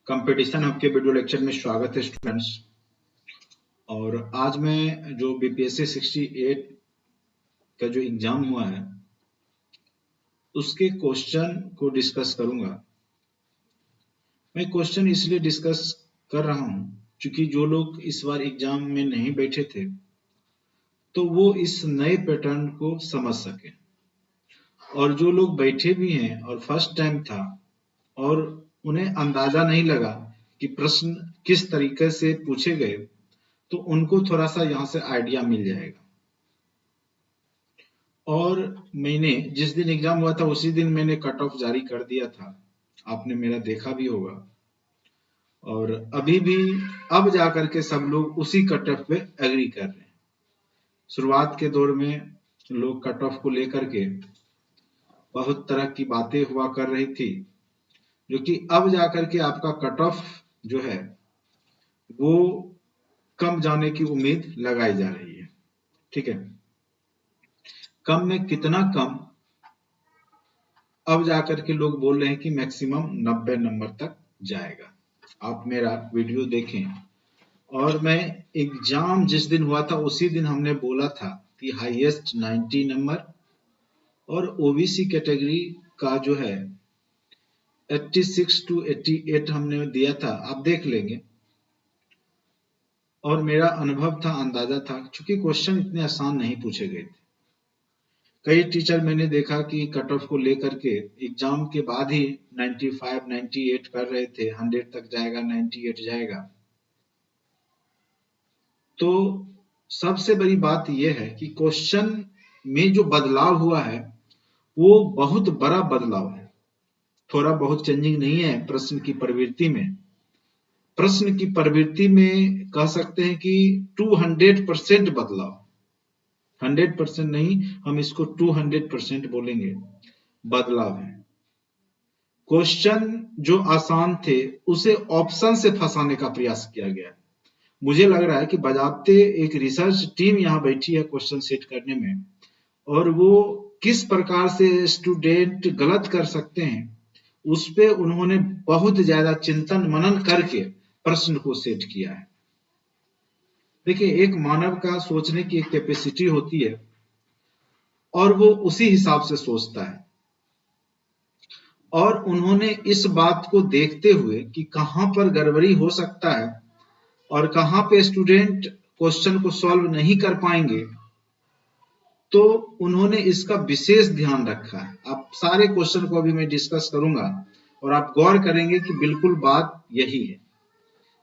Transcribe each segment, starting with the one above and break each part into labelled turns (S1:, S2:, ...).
S1: Competition hub के video lecture में स्वागत है स्टूडेंट्स। और आज मैं जो बीपीएससी 68 का जो एग्जाम हुआ है उसके क्वेश्चन को डिस्कस करूंगा। मैं क्वेश्चन इसलिए डिस्कस कर रहा हूं क्योंकि जो लोग इस बार एग्जाम में नहीं बैठे थे तो वो इस नए पैटर्न को समझ सके, और जो लोग बैठे भी हैं और फर्स्ट टाइम था और उन्हें अंदाजा नहीं लगा कि प्रश्न किस तरीके से पूछे गए, तो उनको थोड़ा सा यहाँ से आइडिया मिल जाएगा। और मैंने जिस दिन एग्जाम हुआ था उसी दिन मैंने कट ऑफ जारी कर दिया था, आपने मेरा देखा भी होगा। और अभी भी अब जाकर के सब लोग उसी कट ऑफ पे एग्री कर रहे हैं। शुरुआत के दौर में लोग कट ऑफ को लेकर के बहुत तरह की बातें हुआ कर रही थी, जो कि अब जाकर के आपका कट ऑफ जो है वो कम जाने की उम्मीद लगाई जा रही है। ठीक है, कम में कितना कम, अब जाकर के लोग बोल रहे हैं कि मैक्सिमम 90 नंबर तक जाएगा। आप मेरा वीडियो देखें। और मैं एग्जाम जिस दिन हुआ था उसी दिन हमने बोला था कि हाईएस्ट 90 नंबर और ओबीसी कैटेगरी का जो है 86 to 88 हमने दिया था, आप देख लेंगे। और मेरा अनुभव था, अंदाजा था, क्योंकि क्वेश्चन इतने आसान नहीं पूछे गए थे। कई टीचर मैंने देखा कि कट ऑफ को लेकर के एग्जाम के बाद ही 95, 98 कर रहे थे, 100 तक जाएगा, 98 जाएगा। तो सबसे बड़ी बात यह है कि क्वेश्चन में जो बदलाव हुआ है वो बहुत बड़ा बदलाव है, थोड़ा बहुत चेंजिंग नहीं है। प्रश्न की प्रवृत्ति में कह सकते हैं कि 200% बदलाव, 100% नहीं, हम इसको 200% बोलेंगे, बदलाव है। क्वेश्चन जो आसान थे उसे ऑप्शन से फंसाने का प्रयास किया गया। मुझे लग रहा है कि बजाते एक रिसर्च टीम यहाँ बैठी है क्वेश्चन सेट करने में, और वो किस प्रकार से स्टूडेंट गलत कर सकते हैं उस पे उन्होंने बहुत ज्यादा चिंतन मनन करके प्रश्न को सेट किया है। देखिए, एक मानव का सोचने की एक कैपेसिटी होती है और वो उसी हिसाब से सोचता है। और उन्होंने इस बात को देखते हुए कि कहां पर गड़बड़ी हो सकता है और कहां पे स्टूडेंट क्वेश्चन को सॉल्व नहीं कर पाएंगे, तो उन्होंने इसका विशेष ध्यान रखा है। आप सारे क्वेश्चन को अभी मैं डिस्कस करूंगा और आप गौर करेंगे कि बिल्कुल बात यही है।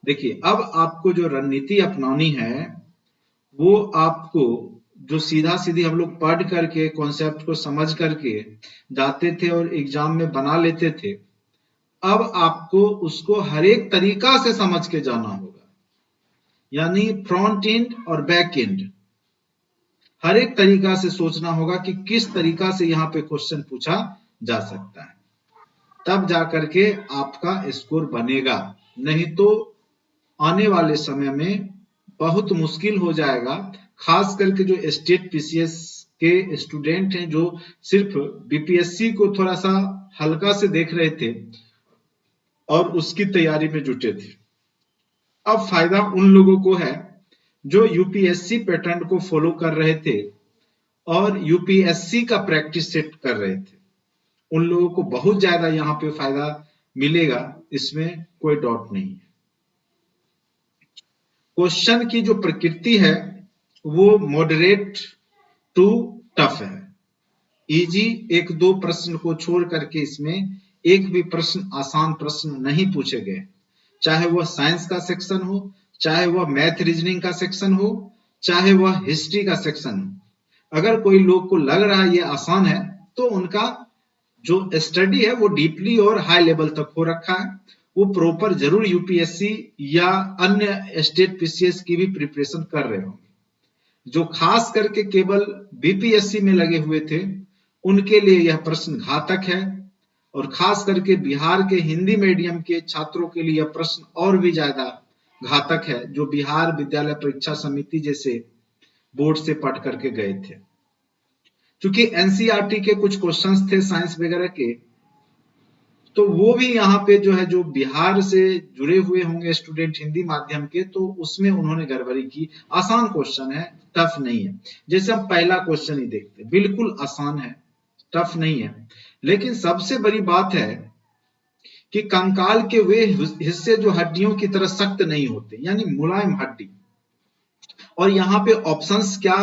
S1: देखिए, अब आपको जो रणनीति अपनानी है वो आपको जो सीधा सीधी हम लोग पढ़ करके कॉन्सेप्ट को समझ करके जाते थे और एग्जाम में बना लेते थे, अब आपको उसको हर एक तरीका से समझ के जाना होगा। यानी फ्रंट एंड और बैक एंड, हर एक तरीका से सोचना होगा कि किस तरीका से यहाँ पे क्वेश्चन पूछा जा सकता है, तब जाकर के आपका स्कोर बनेगा। नहीं तो आने वाले समय में बहुत मुश्किल हो जाएगा। खास करके जो स्टेट पीसीएस के स्टूडेंट हैं जो सिर्फ बीपीएससी को थोड़ा सा हल्का से देख रहे थे और उसकी तैयारी में जुटे थे, अब फायदा उन लोगों को है जो यूपीएससी पैटर्न को फॉलो कर रहे थे और यूपीएससी का प्रैक्टिस सेट कर रहे थे। उन लोगों को बहुत ज्यादा यहाँ पे फायदा मिलेगा, इसमें कोई डाउट नहीं है। क्वेश्चन की जो प्रकृति है वो मॉडरेट टू टफ है। इजी एक दो प्रश्न को छोड़ करके इसमें एक भी प्रश्न आसान प्रश्न नहीं पूछे गए, चाहे वह साइंस का सेक्शन हो, चाहे वह मैथ रीजनिंग का सेक्शन हो, चाहे वह हिस्ट्री का सेक्शन हो। अगर कोई लोग को लग रहा है ये आसान है तो उनका जो स्टडी है वो डीपली और हाई लेवल तक हो रखा है, वो प्रॉपर जरूर यूपीएससी या अन्य स्टेट पीसीएस की भी प्रिपरेशन कर रहे होंगे। जो खास करके केवल बीपीएससी में लगे हुए थे उनके लिए यह प्रश्न घातक है, और खास करके बिहार के हिंदी मीडियम के छात्रों के लिए यह प्रश्न और भी ज्यादा घातक है, जो बिहार विद्यालय परीक्षा समिति जैसे बोर्ड से पढ़ करके गए थे। क्योंकि एनसीईआरटी के कुछ क्वेश्चंस थे साइंस वगैरह के, तो वो भी यहाँ पे जो है, जो बिहार से जुड़े हुए होंगे स्टूडेंट हिंदी माध्यम के, तो उसमें उन्होंने गड़बड़ी की। आसान क्वेश्चन है, टफ नहीं है। जैसे हम पहला क्वेश्चन ही देखते हैं, बिल्कुल आसान है, टफ नहीं है। लेकिन सबसे बड़ी बात है कि कंकाल के वे हिस्से जो हड्डियों की तरह सख्त नहीं होते, यानी मुलायम हड्डी। और यहाँ पे ऑप्शंस क्या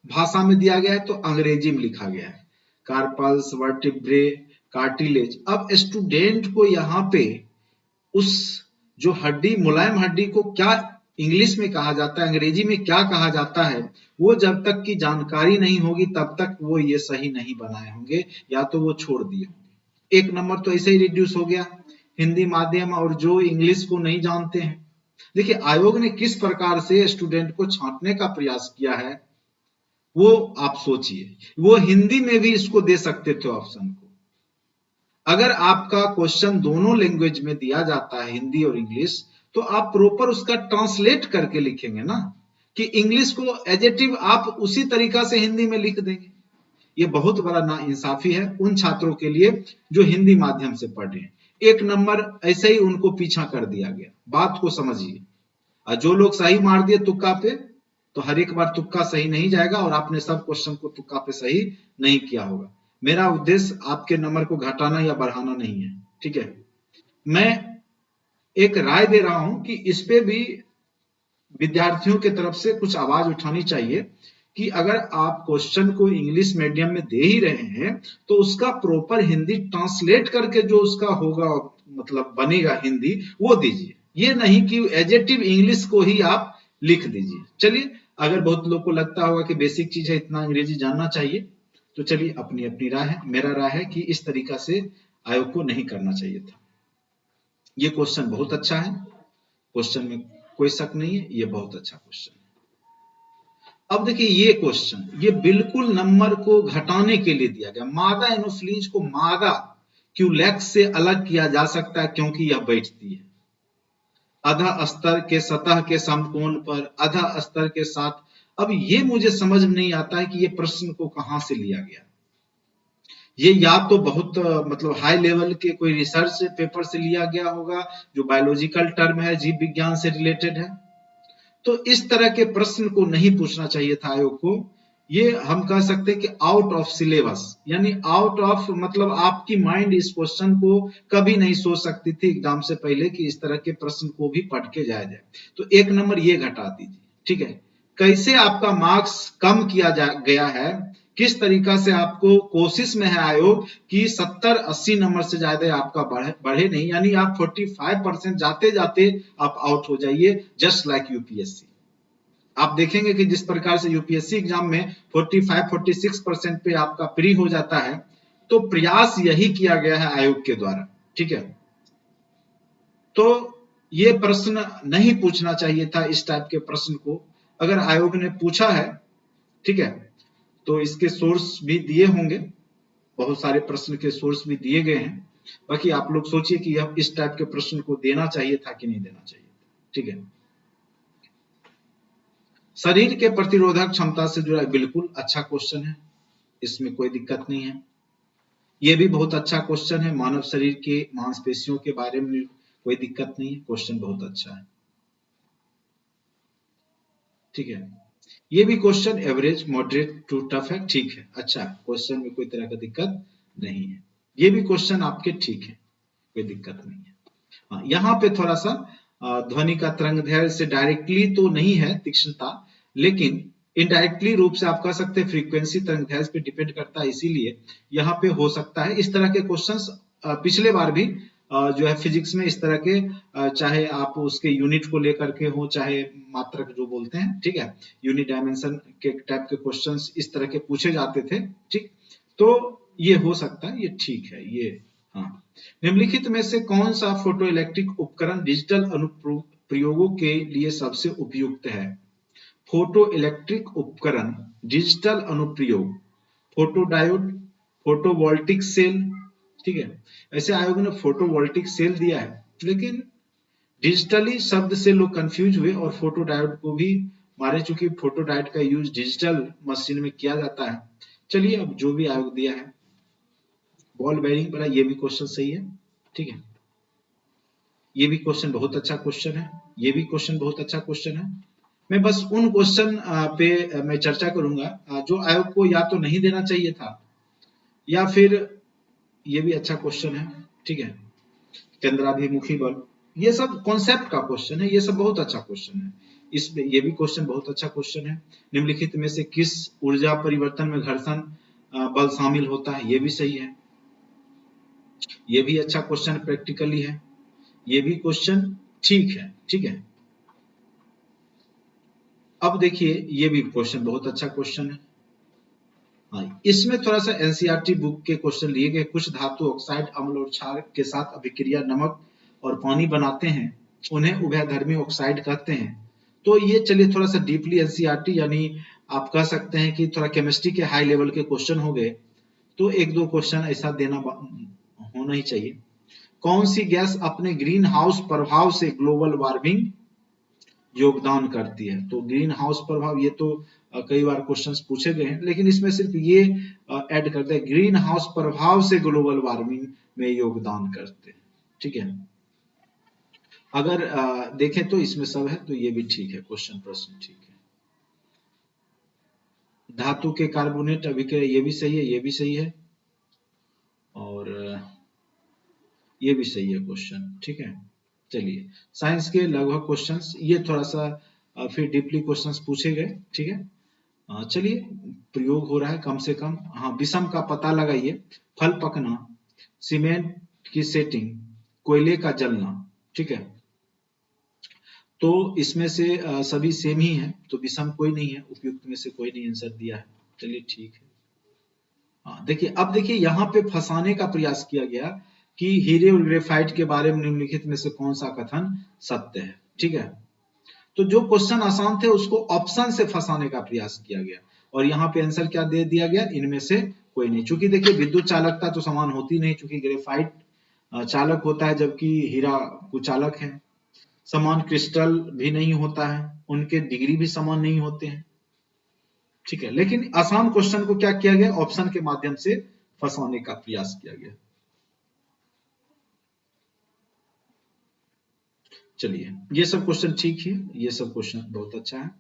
S1: भाषा में दिया गया है, तो अंग्रेजी में लिखा गया है, कार्पल्स, वर्टिब्रे, कार्टिलेज। अब स्टूडेंट को यहाँ पे उस जो हड्डी, मुलायम हड्डी को क्या इंग्लिश में कहा जाता है, अंग्रेजी में क्या कहा जाता है, वो जब तक की जानकारी नहीं होगी तब तक वो ये सही नहीं बनाए होंगे, या तो वो छोड़ दिए होंगे। एक नंबर तो ऐसे ही रिड्यूस हो गया हिंदी माध्यम और जो इंग्लिश को नहीं जानते हैं। देखिए आयोग ने किस प्रकार से स्टूडेंट को छांटने का प्रयास किया है, वो आप सोचिए। वो हिंदी में भी इसको दे सकते थे ऑप्शन को। अगर आपका क्वेश्चन दोनों लैंग्वेज में दिया जाता है, हिंदी और इंग्लिश, तो आप प्रॉपर उसका ट्रांसलेट करके लिखेंगे ना, कि इंग्लिश को एडजेक्टिव आप उसी तरीका से हिंदी में लिख देंगे। ये बहुत बड़ा नाइंसाफी है उन छात्रों के लिए जो हिंदी माध्यम से पढ़ रहे हैं। एक नंबर ऐसे ही उनको पीछा कर दिया गया। बात को समझिए। और जो लोग सही मार दिए तुक्का पे, तो हर एक बार तुक्का सही नहीं जाएगा और आपने सब क्वेश्चन को तुक्का पे सही नहीं किया होगा। मेरा उद्देश्य आपके नंबर को घटाना या बढ़ाना नहीं है, ठीक है। मैं एक राय दे रहा हूं कि इस पे भी विद्यार्थियों की तरफ से कुछ आवाज उठानी चाहिए कि अगर आप क्वेश्चन को इंग्लिश मीडियम में दे ही रहे हैं तो उसका प्रॉपर हिंदी ट्रांसलेट करके जो उसका होगा, मतलब बनेगा हिंदी, वो दीजिए। ये नहीं कि एडजेक्टिव इंग्लिश को ही आप लिख दीजिए। चलिए, अगर बहुत लोग को लगता होगा कि बेसिक चीज है, इतना अंग्रेजी जानना चाहिए, तो चलिए अपनी अपनी राय है। मेरा राय है कि इस तरीका से आयोग को नहीं करना चाहिए था। ये क्वेश्चन बहुत अच्छा है, क्वेश्चन में कोई शक नहीं है, ये बहुत अच्छा क्वेश्चन है। अब देखिए ये क्वेश्चन, ये बिल्कुल नंबर को घटाने के लिए दिया गया। मादा एनोफ्लीज को मादा क्यूलेक्स से अलग किया जा सकता है क्योंकि यह बैठती है अधः स्तर के सतह के समकोण पर, अधः स्तर के साथ। अब ये मुझे समझ में नहीं आता है कि ये प्रश्न को कहां से लिया गया। ये या तो बहुत मतलब हाई लेवल के कोई रिसर्च पेपर से लिया गया होगा, जो बायोलॉजिकल टर्म है, जीव विज्ञान से रिलेटेड है। तो इस तरह के प्रश्न को नहीं पूछना चाहिए था आयोग को। ये हम कह सकते हैं कि आउट ऑफ सिलेबस, यानी आउट ऑफ, मतलब आपकी माइंड इस क्वेश्चन को कभी नहीं सोच सकती थी एग्जाम से पहले कि इस तरह के प्रश्न को भी पढ़ के जाया जाए। तो एक नंबर ये घटा दीजिए, ठीक है। कैसे आपका मार्क्स कम किया गया है, किस तरीका से आपको कोशिश में है आयोग कि 70-80 नंबर से ज्यादा आपका बढ़े नहीं, यानी आप 45% जाते जाते आप आउट हो जाइए, जस्ट लाइक यूपीएससी। आप देखेंगे कि जिस प्रकार से यूपीएससी एग्जाम में 45-46% पे आपका प्री हो जाता है, तो प्रयास यही किया गया है आयोग के द्वारा, ठीक है। तो ये प्रश्न नहीं पूछना चाहिए था, इस टाइप के प्रश्न को। अगर आयोग ने पूछा है, ठीक है, तो इसके सोर्स भी दिए होंगे, बहुत सारे प्रश्न के सोर्स भी दिए गए हैं। बाकी आप लोग सोचिए कि अब इस टाइप के प्रश्न को देना चाहिए था कि नहीं देना चाहिए, ठीक है। शरीर के प्रतिरोधक क्षमता से जुड़ा बिल्कुल अच्छा क्वेश्चन है, इसमें कोई दिक्कत नहीं है। ये भी बहुत अच्छा क्वेश्चन है, मानव शरीर के मांसपेशियों के बारे में कोई दिक्कत नहीं है, क्वेश्चन बहुत अच्छा है, ठीक है। ये भी question average moderate to tough है, ठीक है, अच्छा क्वेश्चन में कोई तरह का दिक्कत नहीं है। ये भी क्वेश्चन आपके ठीक है, कोई दिक्कत नहीं है। हाँ, यहाँ पे थोड़ा सा ध्वनि का तरंग दैर्ध्य से डायरेक्टली तो नहीं है तीक्ष्णता, लेकिन इनडायरेक्टली रूप से आप कह सकते हैं फ्रीक्वेंसी तरंग दैर्ध्य पे डिपेंड करता है, इसीलिए यहाँ पे हो सकता है। इस तरह के क्वेश्चंस पिछले बार भी जो है फिजिक्स में इस तरह के, चाहे आप उसके यूनिट को लेकर के हो, चाहे मात्रक जो बोलते हैं, ठीक है, यूनिट डायमेंशन के टाइप के क्वेश्चंस इस तरह के पूछे जाते थे, ठीक। तो ये हो सकता है, ये ठीक है, ये हाँ। निम्नलिखित में से कौन सा फोटो इलेक्ट्रिक उपकरण डिजिटल अनुप्रयोगों के लिए सबसे उपयुक्त है? फोटो इलेक्ट्रिक उपकरण डिजिटल अनुप्रयोग, फोटो डायोड, फोटोवोल्टिक सेल, ठीक है। ऐसे आयोग ने फोटोवोल्टिक सेल दिया है, लेकिन डिजिटली शब्द से लोग कंफ्यूज हुए और फोटो डायोड को भी मारे, चूंकि फोटो डायोड का यूज डिजिटल मशीन में किया जाता है। चलिए, अब जो भी आयोग दिया है, बॉल बेयरिंग वाला ये भी क्वेश्चन सही है, ठीक है। ये भी क्वेश्चन बहुत अच्छा क्वेश्चन है, ये भी क्वेश्चन बहुत अच्छा क्वेश्चन है। मैं बस उन क्वेश्चन पे मैं चर्चा करूंगा जो आयोग को या तो नहीं देना चाहिए था, या फिर ये भी अच्छा क्वेश्चन है, ठीक है। केंद्राभिमुखी बल, ये सब कॉन्सेप्ट का क्वेश्चन है, ये सब बहुत अच्छा क्वेश्चन है। इसमें ये भी क्वेश्चन बहुत अच्छा क्वेश्चन है। निम्नलिखित में से किस ऊर्जा परिवर्तन में घर्षण बल शामिल होता है, ये भी सही है। ये भी अच्छा क्वेश्चन प्रैक्टिकली है, ये भी क्वेश्चन ठीक है, ठीक है। अब देखिए ये भी क्वेश्चन बहुत अच्छा क्वेश्चन है। हाँ, इसमें थोड़ा सा एनसीईआरटी बुक के क्वेश्चन लिए गए। कुछ धातु ऑक्साइड अम्ल और क्षार के साथ अभिक्रिया नमक और पानी बनाते हैं, उन्हें उभयधर्मी ऑक्साइड कहते हैं। तो ये चलिए थोड़ा सा डीपली एनसीईआरटी, यानी आप कह सकते हैं कि थोड़ा केमिस्ट्री के हाई लेवल के क्वेश्चन हो गए। तो एक दो क्वेश्चन ऐसा देना होना ही चाहिए। कौन सी गैस अपने ग्रीन हाउस प्रभाव से ग्लोबल वार्मिंग योगदान करती है? तो ग्रीन हाउस प्रभाव, ये तो कई बार क्वेश्चंस पूछे गए हैं, लेकिन इसमें सिर्फ ये ऐड करते हैं ग्रीन हाउस प्रभाव से ग्लोबल वार्मिंग में योगदान करते हैं, ठीक है। अगर देखें तो इसमें सब है, तो ये भी ठीक है, क्वेश्चन प्रश्न ठीक है। धातु के कार्बोनेट अभिक्रिया, ये भी सही है, ये भी सही है, और ये भी सही है क्वेश्चन, ठीक है। चलिए साइंस के लगभग क्वेश्चंस, ये थोड़ा सा फिर डीपली क्वेश्चंस पूछे गए, ठीक है। चलिए प्रयोग हो रहा है कम से कम। हाँ, विषम का पता लगाइए, फल पकना, सीमेंट की सेटिंग, कोयले का जलना, ठीक है। तो इसमें से सभी सेम ही है, तो विषम कोई नहीं है, उपयुक्त में से कोई नहीं आंसर दिया है। चलिए ठीक है। हाँ देखिए, अब देखिए यहाँ पे फंसाने का प्रयास किया गया कि हीरे और ग्रेफाइट के बारे में निम्नलिखित में से कौन सा कथन सत्य है, ठीक है। तो जो क्वेश्चन आसान थे उसको ऑप्शन से फंसाने का प्रयास किया गया, और यहाँ पे आंसर क्या दे दिया गया, इनमें से कोई नहीं। चूंकि देखिए विद्युत चालकता तो समान होती नहीं, चूंकि ग्रेफाइट चालक होता है जबकि हीरा कुचालक है। समान क्रिस्टल भी नहीं होता है, उनके डिग्री भी समान नहीं होते हैं, ठीक है। लेकिन आसान क्वेश्चन को क्या किया गया, ऑप्शन के माध्यम से फंसाने का प्रयास किया गया। चलिए ये सब क्वेश्चन ठीक है, ये सब क्वेश्चन बहुत अच्छा है।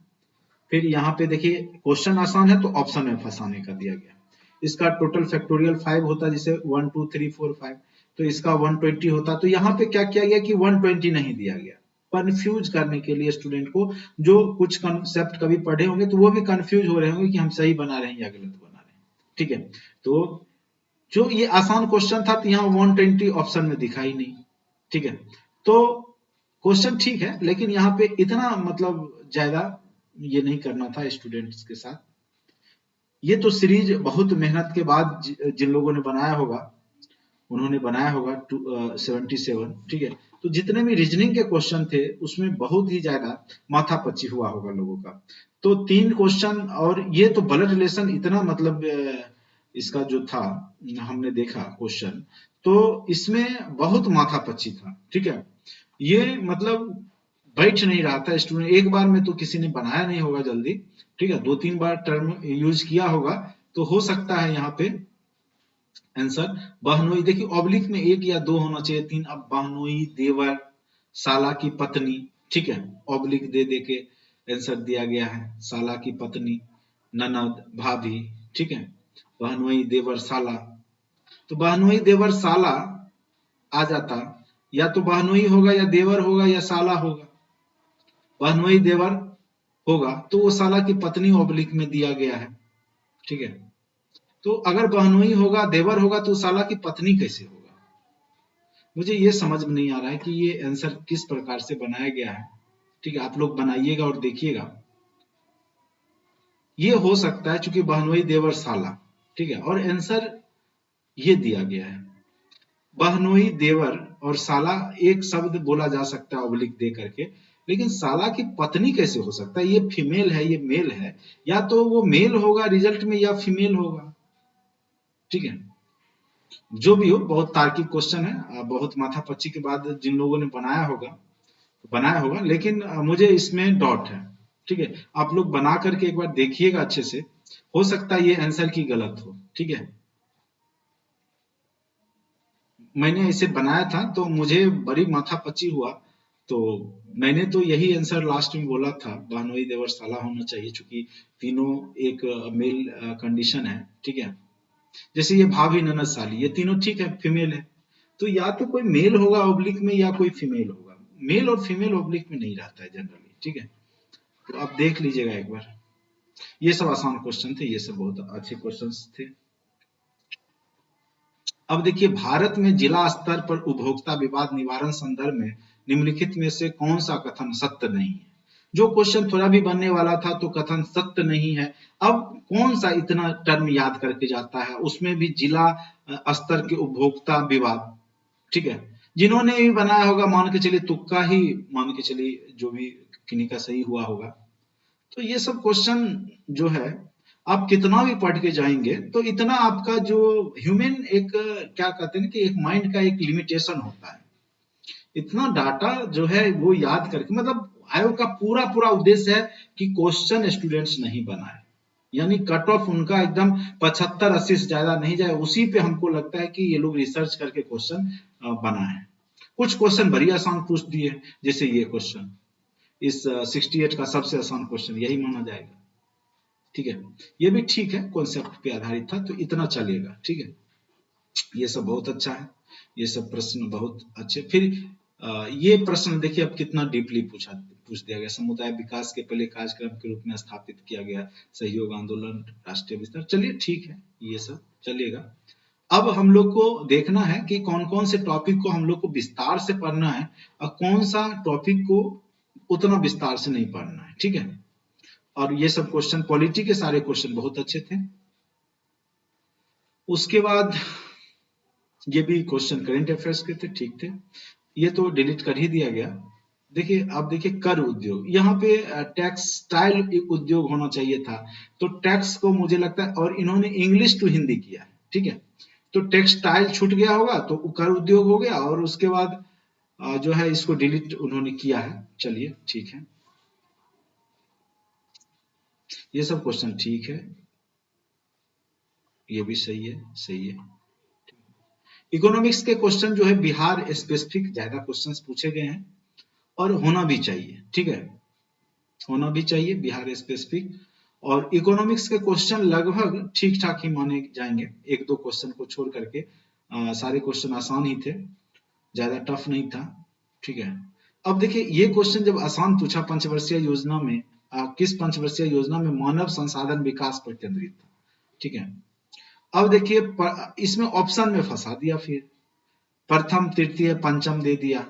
S1: फिर यहाँ पे देखिए क्वेश्चन आसान है तो ऑप्शन में फंसाने का दिया गया। इसका टोटल फैक्टोरियल 5 होता है, जैसे 1 2 3 4 5, तो इसका 120 होता। तो यहाँ पे क्या किया गया कि 120 नहीं दिया गया, कंफ्यूज करने के लिए स्टूडेंट को, जो कुछ कंसेप्ट कभी पढ़े होंगे तो वो भी कंफ्यूज हो रहे होंगे कि हम सही बना रहे हैं या गलत बना रहे हैं, ठीक है। तो जो ये आसान क्वेश्चन था तो यहाँ 120 ऑप्शन में दिखाई नहीं, ठीक है। तो क्वेश्चन ठीक है, लेकिन यहाँ पे इतना मतलब ज्यादा ये नहीं करना था स्टूडेंट्स के साथ। ये तो सीरीज बहुत मेहनत के बाद जिन लोगों ने बनाया होगा, उन्होंने बनाया होगा 77, ठीक है। तो जितने भी रीजनिंग के क्वेश्चन थे उसमें बहुत ही ज्यादा माथापच्ची हुआ होगा लोगों का। तो 3 क्वेश्चन, और ये तो ब्लड रिलेशन इतना मतलब इसका जो था हमने देखा क्वेश्चन, तो इसमें बहुत माथापच्ची था, ठीक है। ये मतलब बैठ नहीं रहा था स्टूडेंट, एक बार में तो किसी ने बनाया नहीं होगा जल्दी, ठीक है। 2-3 बार टर्म यूज किया होगा, तो हो सकता है यहाँ पे आंसर बहनोई, देखिए ऑब्लिक में 1 या 2 होना चाहिए, 3। अब बहनोई देवर, साला की पत्नी, ठीक है, ऑब्लिक दे दे के आंसर दिया गया है, साला की पत्नी, ननद, भाभी, ठीक है। बहनोई देवर साला, तो बहनोई देवर साला आ जाता, या तो बहनोई होगा या देवर होगा या साला होगा। बहनोई देवर होगा तो वो साला की पत्नी ऑब्लिक में दिया गया है, ठीक है। तो अगर बहनोई होगा, देवर होगा, तो साला की पत्नी कैसे होगा? मुझे ये समझ में नहीं आ रहा है कि ये आंसर किस प्रकार से बनाया गया है, ठीक है। आप लोग बनाइएगा और देखिएगा। ये हो सकता है चूंकि बहनोई देवर साला, ठीक है, और आंसर ये दिया गया है। बहनोई देवर और साला एक शब्द बोला जा सकता है ऑब्लिक दे करके, लेकिन साला की पत्नी कैसे हो सकता है? ये फीमेल है, ये मेल है, या तो वो मेल होगा रिजल्ट में या फीमेल होगा, ठीक है। जो भी हो, बहुत तार्किक क्वेश्चन है, बहुत माथापच्ची के बाद जिन लोगों ने बनाया होगा, लेकिन मुझे इसमें डाउट है, ठीक है। आप लोग बना करके एक बार देखिएगा अच्छे से, हो सकता है ये आंसर की गलत हो, ठीक है। मैंने इसे बनाया था तो मुझे बड़ी माथापच्ची हुआ, तो मैंने तो यही आंसर लास्ट में बोला था, बहनोई देवर साला होना चाहिए, क्योंकि तीनों एक मेल कंडीशन है, ठीक है। जैसे ये भाभी ननद साली, ये तीनों ठीक है, फीमेल है, तो या तो कोई मेल होगा ऑब्लिक में या कोई फीमेल होगा, मेल और फीमेल ऑब्लिक में नहीं रहता है जनरली, ठीक है। तो आप देख लीजिएगा एक बार। ये सब आसान क्वेश्चन थे, ये सब बहुत अच्छे क्वेश्चंस थे। अब देखिए, भारत में जिला स्तर पर उपभोक्ता विवाद निवारण संदर्भ में निम्नलिखित में से कौन सा कथन सत्य नहीं है? जो क्वेश्चन थोड़ा भी बनने वाला था तो कथन सत्य नहीं है। अब कौन सा इतना टर्म याद करके जाता है, उसमें भी जिला स्तर के उपभोक्ता विवाद, ठीक है। जिन्होंने भी बनाया होगा मान के चलिए, तुक्का ही मान के चलिए, जो भी किन्हीं का सही हुआ होगा। तो ये सब क्वेश्चन जो है, आप कितना भी पढ़ के जाएंगे तो इतना आपका जो ह्यूमन एक क्या कहते हैं कि एक माइंड का एक लिमिटेशन होता है, इतना डाटा जो है वो याद करके, मतलब आयोग का पूरा पूरा उद्देश्य है कि क्वेश्चन स्टूडेंट्स नहीं बनाए, यानी कट ऑफ उनका एकदम 75-80 से ज्यादा नहीं जाए, उसी पे हमको लगता है कि ये लोग रिसर्च करके क्वेश्चन बनाए। कुछ क्वेश्चन बड़ी आसान पूछ दिए, जैसे ये क्वेश्चन, इस 68 का सबसे आसान क्वेश्चन यही माना जाएगा, ठीक है। ये भी ठीक है, कॉन्सेप्ट पे आधारित था तो इतना चलेगा, ठीक है। ये सब बहुत अच्छा है, ये सब प्रश्न बहुत अच्छे। फिर ये प्रश्न देखिए अब कितना डीपली पूछ दिया गया। समुदाय विकास के पहले कार्यक्रम के रूप में स्थापित किया गया सहयोग आंदोलन राष्ट्रीय विस्तार, चलिए ठीक है, ये सब चलेगा। अब हम लोग को देखना है कि कौन कौन से टॉपिक को हम लोग को विस्तार से पढ़ना है और कौन सा टॉपिक को उतना विस्तार से नहीं पढ़ना है, ठीक है। और ये सब क्वेश्चन, पॉलिटी के सारे क्वेश्चन बहुत अच्छे थे। उसके बाद ये भी क्वेश्चन करेंट अफेयर्स के थे, ठीक थे, ये तो डिलीट कर ही दिया गया। देखिए, अब देखिए कर उद्योग, यहाँ पे टेक्सटाइल उद्योग होना चाहिए था, तो टैक्स को मुझे लगता है, और इन्होंने इंग्लिश टू हिंदी किया है, ठीक है, तो टेक्सटाइल छूट गया होगा तो कर उद्योग हो गया, और उसके बाद जो है इसको डिलीट उन्होंने किया है, चलिए ठीक है। ये सब क्वेश्चन ठीक है, ये भी सही है, सही है। इकोनॉमिक्स के क्वेश्चन जो है बिहार स्पेसिफिक ज्यादा क्वेश्चंस पूछे गए हैं, और होना भी चाहिए, ठीक है, होना भी चाहिए बिहार स्पेसिफिक। और इकोनॉमिक्स के क्वेश्चन लगभग ठीक ठाक ही माने जाएंगे, एक दो क्वेश्चन को छोड़ करके सारे क्वेश्चन आसान ही थे, ज्यादा टफ नहीं था, ठीक है। अब देखिए, ये क्वेश्चन जब आसान पूछा, पंचवर्षीय योजना में किस पंचवर्षीय योजना में मानव संसाधन विकास पर केंद्रित था, ठीक है। अब देखिए, इसमें ऑप्शन में फंसा दिया, फिर प्रथम तृतीय पंचम दे दिया,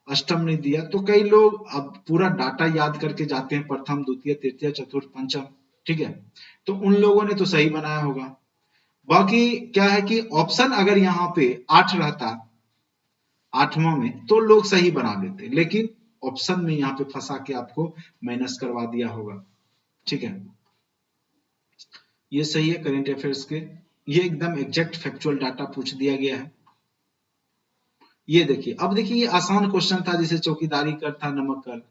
S1: अष्टम नहीं दिया, तो कई लोग अब पूरा डाटा याद करके जाते हैं, प्रथम द्वितीय तृतीय चतुर्थ पंचम, ठीक है, तो उन लोगों ने तो सही बनाया होगा। बाकी क्या है कि ऑप्शन अगर यहाँ पे 8 रहता, 8वां में, तो लोग सही बना लेते, लेकिन ऑप्शन में यहाँ पे फंसा के आपको माइनस करवा दिया होगा, ठीक है। ये सही है करेंट अफेयर्स के, ये एकदम एग्जैक्ट फैक्चुअल डाटा पूछ दिया गया है। ये देखिए, अब देखिए ये आसान क्वेश्चन था, जैसे चौकीदारी कर था, नमक कर,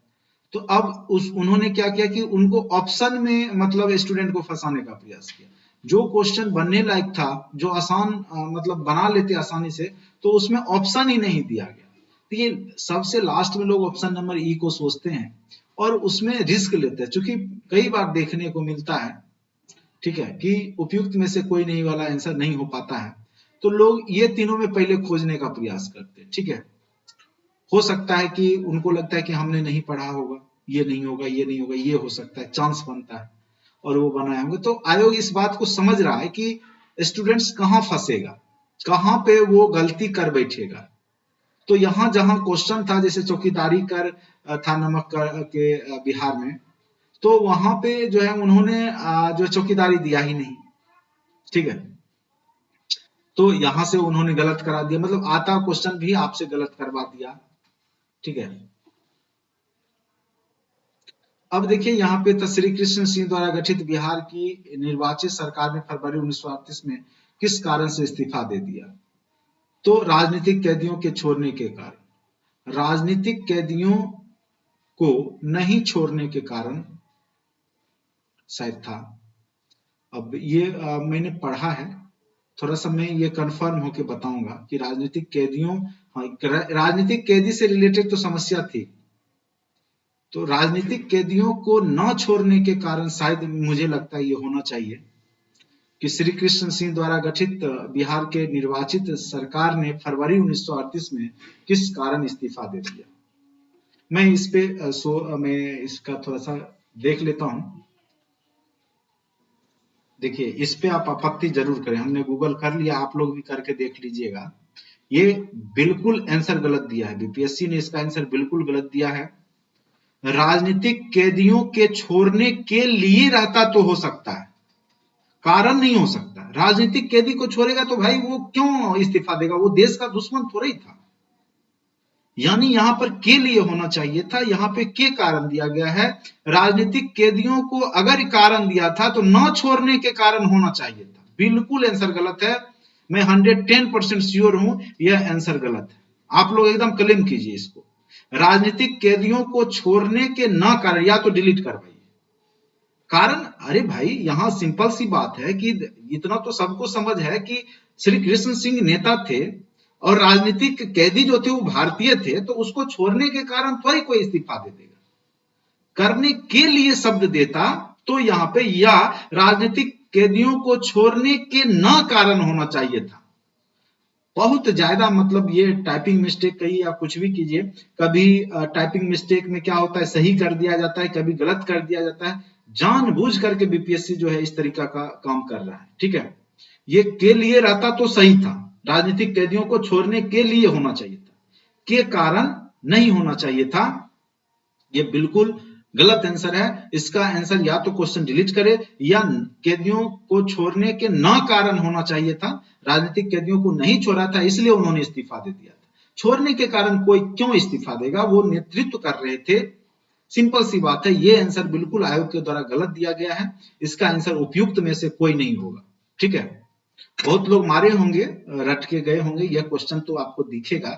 S1: तो अब उन्होंने क्या किया कि उनको ऑप्शन में मतलब स्टूडेंट को फंसाने का प्रयास किया। जो क्वेश्चन बनने लायक था, जो आसान मतलब बना लेते आसानी से, तो उसमें ऑप्शन ही नहीं दिया गया। तो ये सबसे लास्ट में लोग ऑप्शन नंबर ई को सोचते हैं और उसमें रिस्क लेते हैं, क्योंकि कई बार देखने को मिलता है, ठीक है, कि उपयुक्त में से कोई नहीं वाला आंसर नहीं हो पाता है, तो लोग ये तीनों में पहले खोजने का प्रयास करते हैं, ठीक है। हो सकता है कि उनको लगता है कि हमने नहीं पढ़ा होगा, ये नहीं होगा, ये नहीं होगा, ये हो सकता है, चांस बनता है, और वो बनाए होंगे। तो आयोग इस बात को समझ रहा है कि स्टूडेंट्स कहाँ फंसेगा, कहाँ पे वो गलती कर बैठेगा। तो यहाँ जहां क्वेश्चन था, जैसे चौकीदारी कर था नमक कर के बिहार में, तो वहां पे जो है उन्होंने जो चौकीदारी दिया ही नहीं, ठीक है, तो यहां से उन्होंने गलत करा दिया, मतलब आता क्वेश्चन भी आपसे गलत करवा दिया, ठीक है। अब देखिए, यहाँ पे तो श्री कृष्ण सिंह द्वारा गठित बिहार की निर्वाचित सरकार ने फरवरी 1938 में किस कारण से इस्तीफा दे दिया? तो राजनीतिक कैदियों के छोड़ने के कारण, राजनीतिक कैदियों को नहीं छोड़ने के कारण शायद था। अब ये मैंने पढ़ा है, थोड़ा सा मैं ये कंफर्म होके बताऊंगा कि राजनीतिक कैदियों, हाँ, राजनीतिक कैदी से रिलेटेड तो समस्या थी, तो राजनीतिक कैदियों को न छोड़ने के कारण शायद मुझे लगता है ये होना चाहिए कि श्री कृष्ण सिंह द्वारा गठित बिहार के निर्वाचित सरकार ने फरवरी 1938 में किस कारण इस्तीफा दे दिया। मैं इस पे मैं इसका थोड़ा सा देख लेता हूं। देखिए, इस पे आप आपत्ति जरूर करें, हमने गूगल कर लिया, आप लोग भी करके देख लीजिएगा। ये बिल्कुल आंसर गलत दिया है, बीपीएससी ने इसका आंसर बिल्कुल गलत दिया है। राजनीतिक कैदियों के छोड़ने के लिए रहता तो हो सकता है, कारण नहीं हो सकता। राजनीतिक कैदी को छोड़ेगा तो भाई वो क्यों इस्तीफा देगा, वो देश का दुश्मन थोड़ा ही था। यानी यहां पर के लिए होना चाहिए था, यहाँ पे के कारण दिया गया है। राजनीतिक कैदियों को अगर कारण दिया था तो न छोड़ने के कारण होना चाहिए था। बिल्कुल आंसर गलत है, मैं 110% श्योर हूं यह आंसर गलत है। आप लोग एकदम क्लेम कीजिए इसको। राजनीतिक कैदियों को छोड़ने के न कारण, या तो डिलीट करवाइए कारण। अरे भाई, यहां सिंपल सी बात है कि इतना तो सबको समझ है कि श्री कृष्ण सिंह नेता थे और राजनीतिक कैदी जो थे वो भारतीय थे, तो उसको छोड़ने के कारण थोड़ी कोई इस्तीफा दे देगा। करने के लिए शब्द देता तो यहां पे या राजनीतिक कैदियों को छोड़ने के न कारण होना चाहिए था। बहुत ज्यादा मतलब ये टाइपिंग मिस्टेक कही या कुछ भी कीजिए, कभी टाइपिंग मिस्टेक में क्या होता है सही कर दिया जाता है, कभी गलत कर दिया जाता है। जानबूझ करके बीपीएससी जो है इस तरीका का काम कर रहा है, ठीक है। ये के लिए रहता तो सही था, राजनीतिक कैदियों को छोड़ने के लिए होना चाहिए था, के कारण नहीं होना चाहिए था। ये बिल्कुल गलत आंसर है। इसका आंसर या तो क्वेश्चन डिलीट करे या कैदियों को छोड़ने के न कारण होना चाहिए था। राजनीतिक कैदियों को नहीं छोड़ा था इसलिए उन्होंने इस्तीफा दे दिया था। छोड़ने के कारण कोई क्यों इस्तीफा देगा, वो नेतृत्व कर रहे थे। सिंपल सी बात है, ये आंसर बिल्कुल आयोग के द्वारा गलत दिया गया है। इसका आंसर उपयुक्त में से कोई नहीं होगा, ठीक है। बहुत लोग मारे होंगे, रट के गए होंगे, यह क्वेश्चन तो आपको दिखेगा,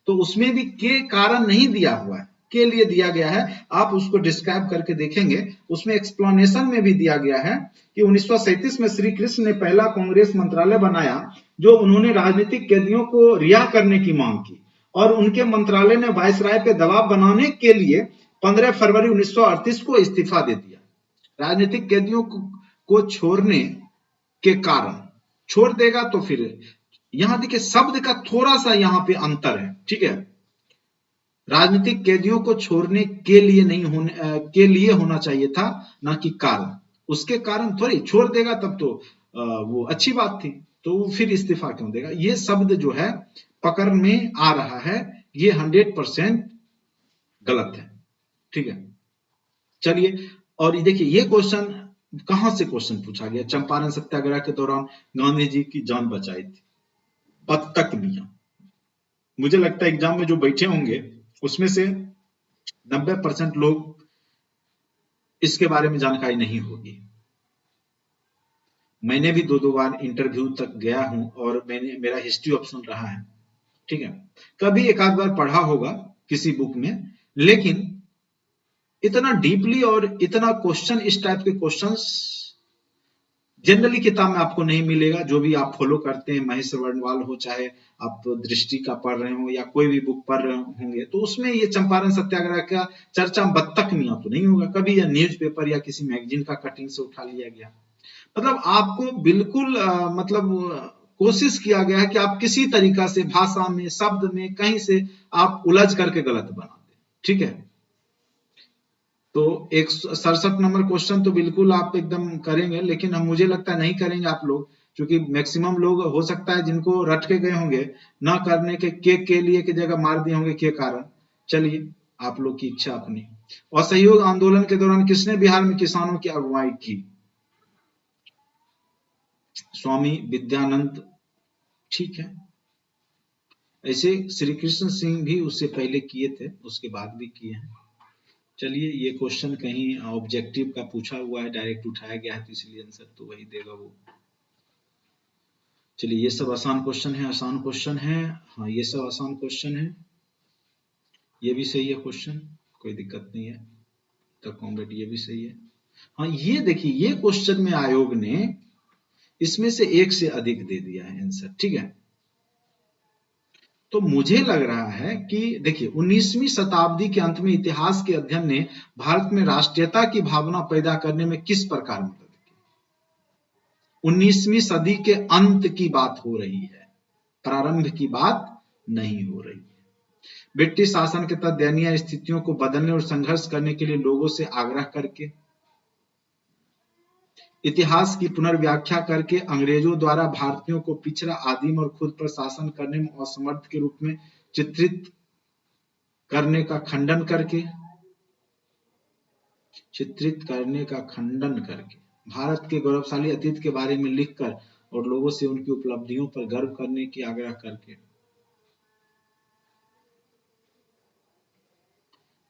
S1: तो उसमें भी के कारण नहीं दिया हुआ है, के लिए दिया गया है। आप उसको डिस्क्राइब करके देखेंगे, उसमें एक्सप्लेनेशन में भी दिया गया है कि 1937 में श्री कृष्ण ने पहला कांग्रेस मंत्रालय बनाया, जो उन्होंने राजनीतिक कैदियों को रिहा करने की मांग की, और उनके मंत्रालय ने वायसराय पे दबाव बनाने के लिए 15 फरवरी 1938 को इस्तीफा दे दिया। राजनीतिक कैदियों को छोड़ने के कारण, छोड़ देगा तो फिर यहां देखिए शब्द का थोड़ा सा यहां पे अंतर है, ठीक है। राजनीतिक कैदियों को छोड़ने के लिए नहीं होने के लिए होना चाहिए था, ना कि कारण। उसके कारण थोड़ी छोड़ देगा तब तो वो अच्छी बात थी, तो फिर इस्तीफा क्यों देगा। ये शब्द जो है पकड़ में आ रहा है, ये 100% गलत है, ठीक है। चलिए, और ये देखिए ये क्वेश्चन कहां से क्वेश्चन पूछा गया। चंपारण सत्याग्रह के दौरान गांधी जी की जान बचाई थी बत्तख मियां। मुझे लगता है एग्जाम में जो बैठे होंगे उसमें से 90% लोग इसके बारे में जानकारी नहीं होगी। मैंने भी 2-2 बार इंटरव्यू तक गया हूं और मेरा हिस्ट्री ऑप्शन रहा है, ठीक है। कभी एक आध बार पढ़ा होगा किसी बुक में, लेकिन इतना डीपली और इतना क्वेश्चन, इस टाइप के क्वेश्चंस जनरली किताब में आपको नहीं मिलेगा। जो भी आप फॉलो करते हैं, महेश वर्णवाल हो, चाहे आप दृष्टि का पढ़ रहे हो या कोई भी बुक पढ़ रहे होंगे, तो उसमें ये चंपारण सत्याग्रह का चर्चा बत्तख मियां तो नहीं होगा कभी, या न्यूज़पेपर या किसी मैगजीन का कटिंग से उठा लिया गया। मतलब आपको बिल्कुल मतलब कोशिश किया गया है कि आप किसी तरीका से भाषा में, शब्द में, कहीं से आप उलझ करके गलत बना दें, ठीक है। तो 167 नंबर क्वेश्चन तो बिल्कुल आप एकदम करेंगे, लेकिन हम मुझे लगता है नहीं करेंगे आप लोग, क्योंकि मैक्सिमम लोग हो सकता है जिनको रट के गए होंगे, ना करने के लिए की जगह मार दिए होंगे के कारण। चलिए, आप लोग की इच्छा अपनी। असहयोग आंदोलन के दौरान किसने बिहार में किसानों की अगुवाई की। स्वामी विद्यानंद, ठीक है। ऐसे श्री कृष्ण सिंह भी उससे पहले किए थे, उसके बाद भी किए हैं। चलिए, ये क्वेश्चन कहीं ऑब्जेक्टिव का पूछा हुआ है, डायरेक्ट उठाया गया है, तो इसलिए आंसर तो वही देगा वो। चलिए, ये सब आसान क्वेश्चन है, आसान क्वेश्चन है। हाँ, ये सब आसान क्वेश्चन है, ये भी सही है क्वेश्चन, कोई दिक्कत नहीं है। द कॉम्बेट, ये भी सही है। हाँ, ये देखिए, ये क्वेश्चन में आयोग ने इसमें से एक से अधिक दे दिया है आंसर, ठीक है। तो मुझे लग रहा है कि देखिए 19वीं शताब्दी के अंत में इतिहास के अध्ययन ने भारत में राष्ट्रीयता की भावना पैदा करने में किस प्रकार मदद की। 19वीं सदी के अंत की बात हो रही है, प्रारंभ की बात नहीं हो रही है। ब्रिटिश शासन के तहत दयनीय स्थितियों को बदलने और संघर्ष करने के लिए लोगों से आग्रह करके, इतिहास की पुनर्व्याख्या करके, अंग्रेजों द्वारा भारतीयों को पिछड़ा, आदिम और खुद पर शासन करने में असमर्थ के रूप में चित्रित करने का खंडन करके, भारत के गौरवशाली अतीत के बारे में लिखकर और लोगों से उनकी उपलब्धियों पर गर्व करने की आग्रह करके।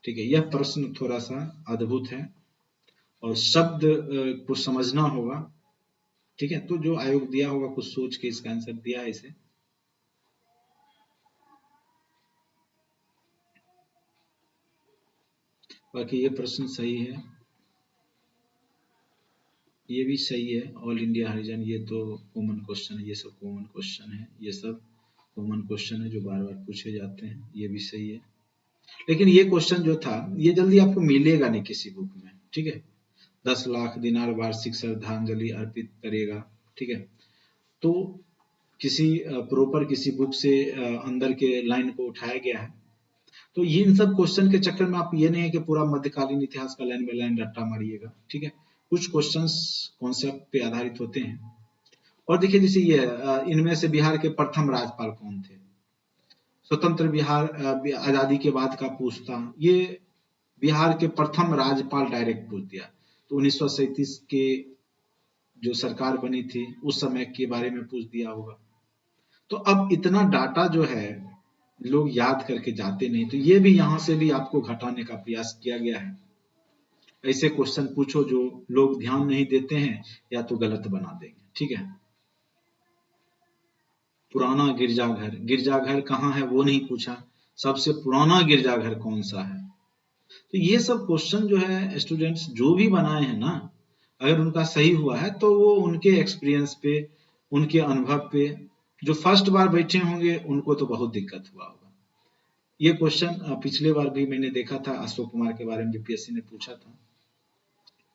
S1: ठीक है, यह प्रश्न थोड़ा सा अद्भुत है और शब्द को समझना होगा, ठीक है। तो जो आयोग दिया होगा कुछ सोच के इसका आंसर दिया है इसे। बाकी ये प्रश्न सही है, ये भी सही है। ऑल इंडिया हरिजन, ये तो कॉमन क्वेश्चन है, ये सब कॉमन क्वेश्चन है, ये सब कॉमन क्वेश्चन है जो बार बार पूछे जाते हैं, ये भी सही है। लेकिन ये क्वेश्चन जो था ये जल्दी आपको मिलेगा नहीं किसी बुक में, ठीक है। 10 लाख दिनार वार्षिक श्रद्धांजलि अर्पित करेगा, ठीक है। तो किसी प्रॉपर किसी बुक से अंदर के लाइन को उठाया गया है। तो ये इन सब क्वेश्चन के चक्कर में आप ये नहीं है कि पूरा मध्यकालीन इतिहास का लाइन बाय लाइन रट्टा मारिएगा, ठीक है। कुछ क्वेश्चंस कॉन्सेप्ट पे आधारित होते हैं। और देखिए जैसे ये इनमें से बिहार के प्रथम राज्यपाल कौन थे, स्वतंत्र बिहार आजादी के बाद का पूछता, ये बिहार के प्रथम राज्यपाल डायरेक्ट पूछ दिया। तो 1937 के जो सरकार बनी थी उस समय के बारे में पूछ दिया होगा। तो अब इतना डाटा जो है लोग याद करके जाते नहीं, तो ये भी यहाँ से भी आपको घटाने का प्रयास किया गया है। ऐसे क्वेश्चन पूछो जो लोग ध्यान नहीं देते हैं या तो गलत बना देंगे, ठीक है। पुराना गिरजाघर, गिरजाघर कहाँ है वो नहीं पूछा, सबसे पुराना गिरजाघर कौन सा है। तो ये सब क्वेश्चन जो है स्टूडेंट्स जो भी बनाए हैं ना, अगर उनका सही हुआ है तो वो उनके एक्सपीरियंस पे, उनके अनुभव पे, जो फर्स्ट बार बैठे होंगे उनको तो बहुत दिक्कत हुआ होगा। ये क्वेश्चन पिछले बार भी मैंने देखा था, अशोक कुमार के बारे में बीपीएससी ने पूछा था,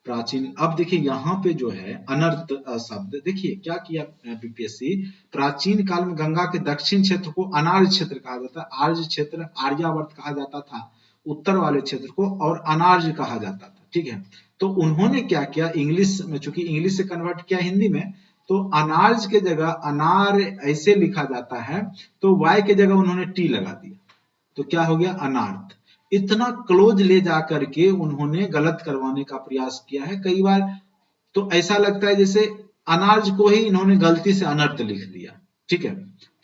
S1: प्राचीन। अब देखिए यहाँ पे जो है अनर्थ शब्द, देखिए क्या किया बीपीएससी, प्राचीन काल में गंगा के दक्षिण क्षेत्र को अनार्य क्षेत्र कहा जाता है, आर्य क्षेत्र आर्यावर्त कहा जाता था उत्तर वाले क्षेत्र को, और अनार्य कहा जाता था, ठीक है। तो उन्होंने क्या किया, इंग्लिश में, चूंकि इंग्लिश से कन्वर्ट किया हिंदी में, तो अनार्य के जगह अनार ऐसे लिखा जाता है, तो वाई के जगह उन्होंने टी लगा दिया, तो क्या हो गया अनार्थ। इतना क्लोज ले जाकर के उन्होंने गलत करवाने का प्रयास किया है। कई बार तो ऐसा लगता है जैसे अनार्ज को ही इन्होंने गलती से अनर्थ लिख दिया, ठीक है,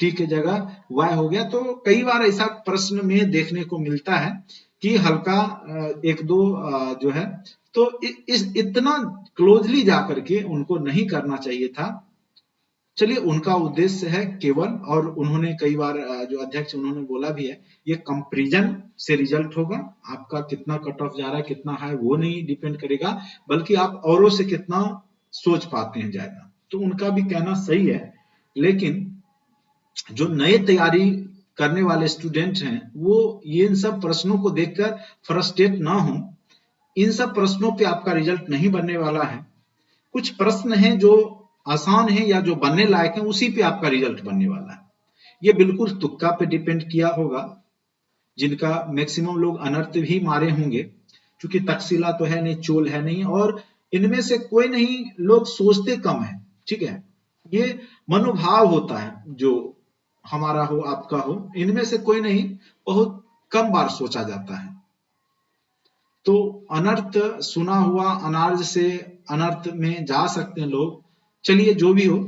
S1: टी के जगह वाय हो गया। तो कई बार ऐसा प्रश्न में देखने को मिलता है कि हल्का एक दो जो है, तो इस इतना क्लोजली जाकर के उनको नहीं करना चाहिए था। चलिए उनका उद्देश्य है केवल, और उन्होंने कई बार जो अध्यक्ष उन्होंने बोला भी है, ये कंपैरिजन से रिजल्ट होगा, आपका कितना कट ऑफ जा रहा है कितना है वो नहीं डिपेंड करेगा, बल्कि आप औरों से कितना सोच पाते हैं ज्यादा। तो उनका भी कहना सही है, लेकिन जो नए तैयारी करने वाले स्टूडेंट हैं वो ये इन सब प्रश्नों को देखकर फ्रस्ट्रेट ना हो। इन सब प्रश्नों पे आपका रिजल्ट नहीं बनने वाला है। कुछ प्रश्न हैं जो आसान है या जो बनने लायक है, उसी पे आपका रिजल्ट बनने वाला है। ये बिल्कुल तुक्का पे डिपेंड किया होगा, जिनका मैक्सिमम लोग अनर्थ भी मारे होंगे, क्योंकि तक्षशिला तो है नहीं, चोल है नहीं, और इनमें से कोई नहीं, लोग सोचते कम है, ठीक है। ये मनोभाव होता है जो हमारा हो आपका हो, इनमें से कोई नहीं, बहुत कम बार सोचा जाता है। तो अनर्थ सुना हुआ अनार्ज से अनर्थ में जा सकते हैं लोग। चलिए जो भी हो,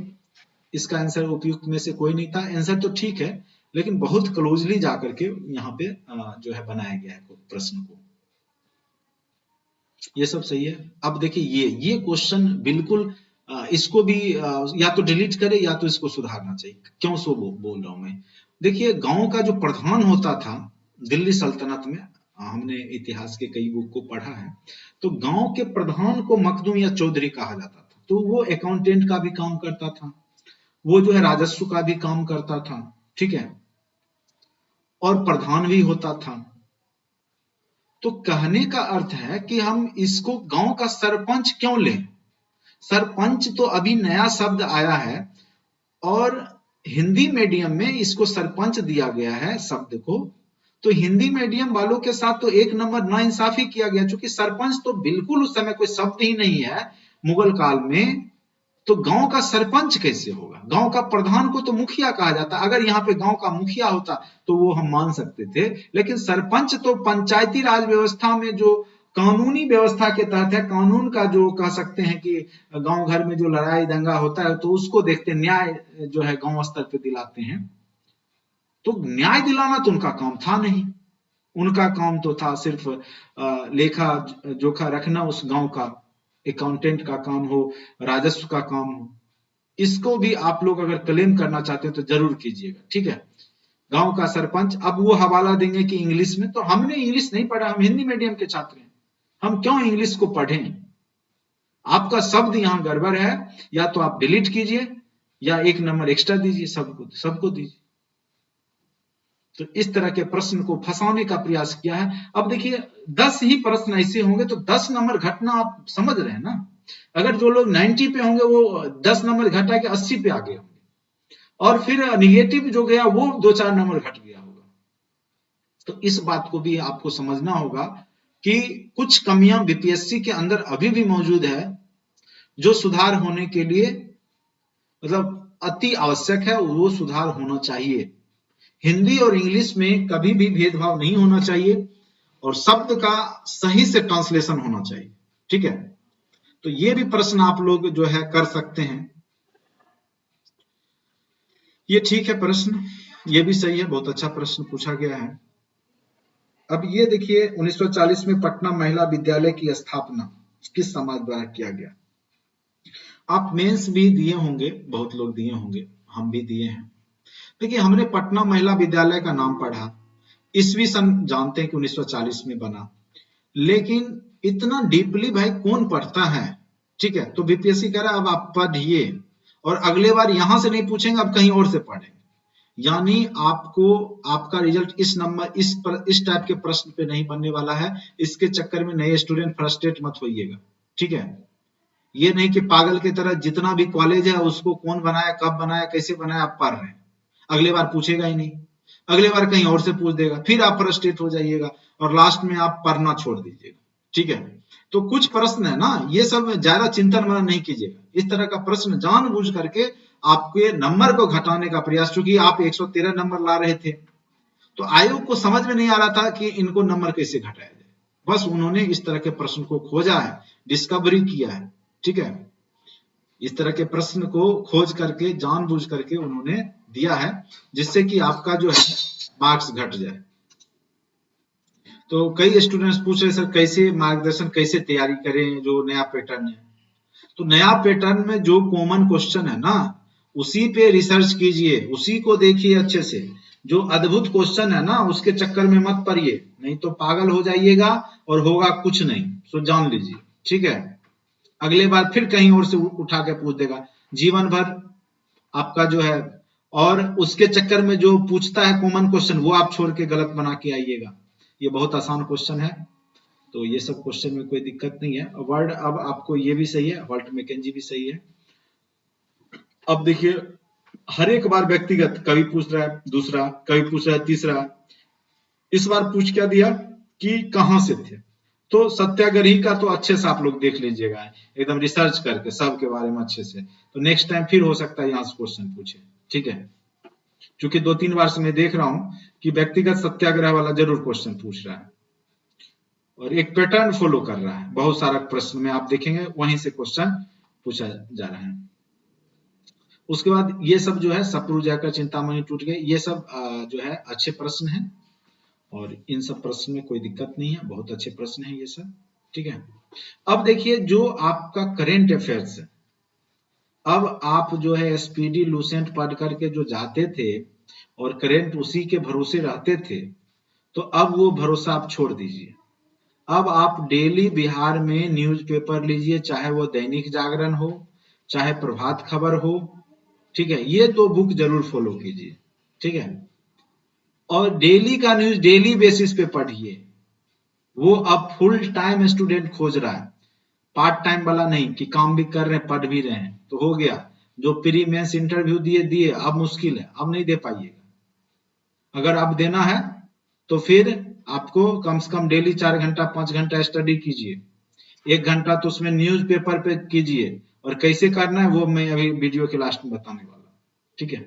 S1: इसका आंसर उपयुक्त में से कोई नहीं था, आंसर तो ठीक है, लेकिन बहुत क्लोजली जाकर के यहाँ पे जो है बनाया गया है प्रश्न को, ये सब सही है। अब देखिए ये क्वेश्चन बिल्कुल इसको भी या तो डिलीट करे या तो इसको सुधारना चाहिए। क्यों सो बोल रहा हूं मैं, देखिए गांव का जो प्रधान होता था दिल्ली सल्तनत में, हमने इतिहास के कई बुक को पढ़ा है, तो गांव के प्रधान को मखदूम या चौधरी कहा जाता था, तो वो अकाउंटेंट का भी काम करता था, वो जो है राजस्व का भी काम करता था, ठीक है, और प्रधान भी होता था। तो कहने का अर्थ है कि हम इसको गांव का सरपंच क्यों लें? सरपंच तो अभी नया शब्द आया है और हिंदी मीडियम में इसको सरपंच दिया गया है शब्द को, तो हिंदी मीडियम वालों के साथ तो एक नंबर नाइंसाफी किया गया, क्योंकि सरपंच तो बिल्कुल उस समय कोई शब्द ही नहीं है मुगल काल में, तो गांव का सरपंच कैसे होगा? गांव का प्रधान को तो मुखिया कहा जाता, अगर यहाँ पे गांव का मुखिया होता तो वो हम मान सकते थे, लेकिन सरपंच तो पंचायती राज व्यवस्था में जो कानूनी व्यवस्था के तहत है, कानून का जो कह सकते हैं कि गांव घर में जो लड़ाई दंगा होता है तो उसको देखते न्याय जो है गांव स्तर पे दिलाते हैं, तो न्याय दिलाना तो उनका काम था नहीं, उनका काम तो था सिर्फ लेखा जोखा रखना उस गांव का, अकाउंटेंट का काम हो, राजस्व का काम हो। इसको भी आप लोग अगर क्लेम करना चाहते हैं तो जरूर कीजिएगा, ठीक है। गांव का सरपंच, अब वो हवाला देंगे कि इंग्लिश में, तो हमने इंग्लिश नहीं पढ़ा, हम हिंदी मीडियम के छात्र हैं, हम क्यों इंग्लिश को पढ़ें? आपका शब्द यहां गड़बड़ है, या तो आप डिलीट कीजिए या एक नंबर एक्स्ट्रा दीजिए, सबको दीजिए। तो इस तरह के प्रश्न को फंसाने का प्रयास किया है। अब देखिए 10 ही प्रश्न ऐसे होंगे तो 10 नंबर घटना आप समझ रहे हैं ना। अगर जो लोग 90 पे होंगे वो 10 नंबर घटा के 80 पे आ गए होंगे, और फिर निगेटिव जो गया वो 2-4 नंबर घट गया होगा। तो इस बात को भी आपको समझना होगा कि कुछ कमियां बीपीएससी के अंदर अभी भी मौजूद है, जो सुधार होने के लिए मतलब अति आवश्यक है, वो सुधार होना चाहिए। हिंदी और इंग्लिश में कभी भी भेदभाव नहीं होना चाहिए और शब्द का सही से ट्रांसलेशन होना चाहिए, ठीक है। तो ये भी प्रश्न आप लोग जो है कर सकते हैं। ये ठीक है प्रश्न, ये भी सही है, बहुत अच्छा प्रश्न पूछा गया है। अब ये देखिए 1940 में पटना महिला विद्यालय की स्थापना किस समाज द्वारा किया गया? आप मेंस भी दिए होंगे, बहुत लोग दिए होंगे, हम भी दिए हैं। देखिए हमने पटना महिला विद्यालय का नाम पढ़ा, ईस्वी सन जानते हैं कि 1940 में बना, लेकिन इतना डीपली भाई कौन पढ़ता है, ठीक है। तो बीपीएससी कह रहा है अब आप पढ़िए और अगले बार यहां से नहीं पूछेंगे, अब कहीं और से पढ़ेंगे, यानी आपको आपका रिजल्ट इस नंबर इस टाइप के प्रश्न पे नहीं बनने वाला है। इसके चक्कर में नए स्टूडेंट फ्रस्ट्रेट मत होइएगा, ठीक है। ये नहीं कि पागल की तरह जितना भी कॉलेज है उसको कौन बनाया, कब बनाया, कैसे बनाया आप पढ़ रहे हैं, अगले बार पूछेगा ही नहीं, अगले बार कहीं और से पूछ देगा, फिर आप फ्रस्ट्रेट हो जाइएगा और लास्ट में आप पढ़ना छोड़ दीजिएगा, ठीक है। तो कुछ प्रश्न है ना, ये सब ज्यादा चिंतन मनन नहीं कीजिएगा, इस तरह का प्रश्न जानबूझ करके आपके नंबर को घटाने का प्रयास, चूंकि आप 113 नंबर ला रहे थे तो आयोग को समझ में नहीं आ रहा था कि इनको नंबर कैसे घटाया जाए, बस उन्होंने इस तरह के प्रश्न को खोजा है, डिस्कवरी किया है, ठीक है। इस तरह के प्रश्न को खोज करके जानबूझ करके उन्होंने दिया है, जिससे कि आपका जो है मार्क्स घट जाए। तो कई स्टूडेंट्स पूछ रहे सर कैसे मार्गदर्शन, कैसे तैयारी करें जो नया पैटर्न है। तो नया पैटर्न में जो कॉमन क्वेश्चन है ना उसी पे रिसर्च कीजिए, उसी को देखिए अच्छे से। जो अद्भुत क्वेश्चन है ना उसके चक्कर में मत पड़िए, नहीं तो पागल हो जाइएगा और होगा कुछ नहीं, सो जान लीजिए, ठीक है। अगले बार फिर कहीं और से उठा के पूछ देगा, जीवन भर आपका जो है, और उसके चक्कर में जो पूछता है कॉमन क्वेश्चन वो आप छोड़ के गलत बना के आइएगा। ये बहुत आसान क्वेश्चन है, तो ये सब क्वेश्चन में कोई दिक्कत नहीं है। वर्ड अब आपको ये भी सही है, वाल्टर मैकेंजी भी सही है। अब देखिए हर एक बार व्यक्तिगत कभी पूछ रहा है, दूसरा कभी पूछ रहा है, तीसरा, इस बार पूछ क्या दिया कि कहां से थे। तो सत्याग्रही का तो अच्छे से आप लोग देख लीजिएगा, एकदम रिसर्च करके सब के बारे में अच्छे से, तो नेक्स्ट टाइम फिर हो सकता है यहाँ से क्वेश्चन पूछे, ठीक है। क्योंकि 2-3 बार से मैं देख रहा हूं कि व्यक्तिगत सत्याग्रह वाला जरूर क्वेश्चन पूछ रहा है और एक पैटर्न फॉलो कर रहा है, बहुत सारा प्रश्न में आप देखेंगे वहीं से क्वेश्चन पूछा जा रहा है। उसके बाद ये सब जो है सपरू जाकर चिंतामणि टूट गए, ये सब जो है अच्छे प्रश्न हैं और इन सब प्रश्न में कोई दिक्कत नहीं है, बहुत अच्छे प्रश्न हैं ये सब, ठीक है। अब देखिए जो आपका करेंट अफेयर्स है, अब आप जो है एसपीडी लूसेंट पढ़ करके जो जाते थे और करेंट उसी के भरोसे रहते थे, तो अब वो भरोसा आप छोड़ दीजिए। अब आप डेली बिहार में न्यूज़पेपर लीजिए, चाहे वो दैनिक जागरण हो, चाहे प्रभात खबर हो, ठीक है, ये 2 बुक जरूर फॉलो कीजिए, ठीक है। और डेली का न्यूज डेली बेसिस पे पढ़िए। वो अब फुल टाइम स्टूडेंट खोज रहा है, पार्ट टाइम वाला नहीं कि काम भी कर रहे हैं पढ़ भी रहे हैं। तो हो गया, जो प्री मेंस इंटरव्यू दिए दिए, अब मुश्किल है, अब नहीं दे पाइएगा। अगर अब देना है तो फिर आपको कम से कम डेली 4 घंटा 5 घंटा स्टडी कीजिए, 1 घंटा तो उसमें न्यूज पेपर पे कीजिए। और कैसे करना है वो मैं अभी वीडियो के लास्ट में बताने वाला हूँ, ठीक है।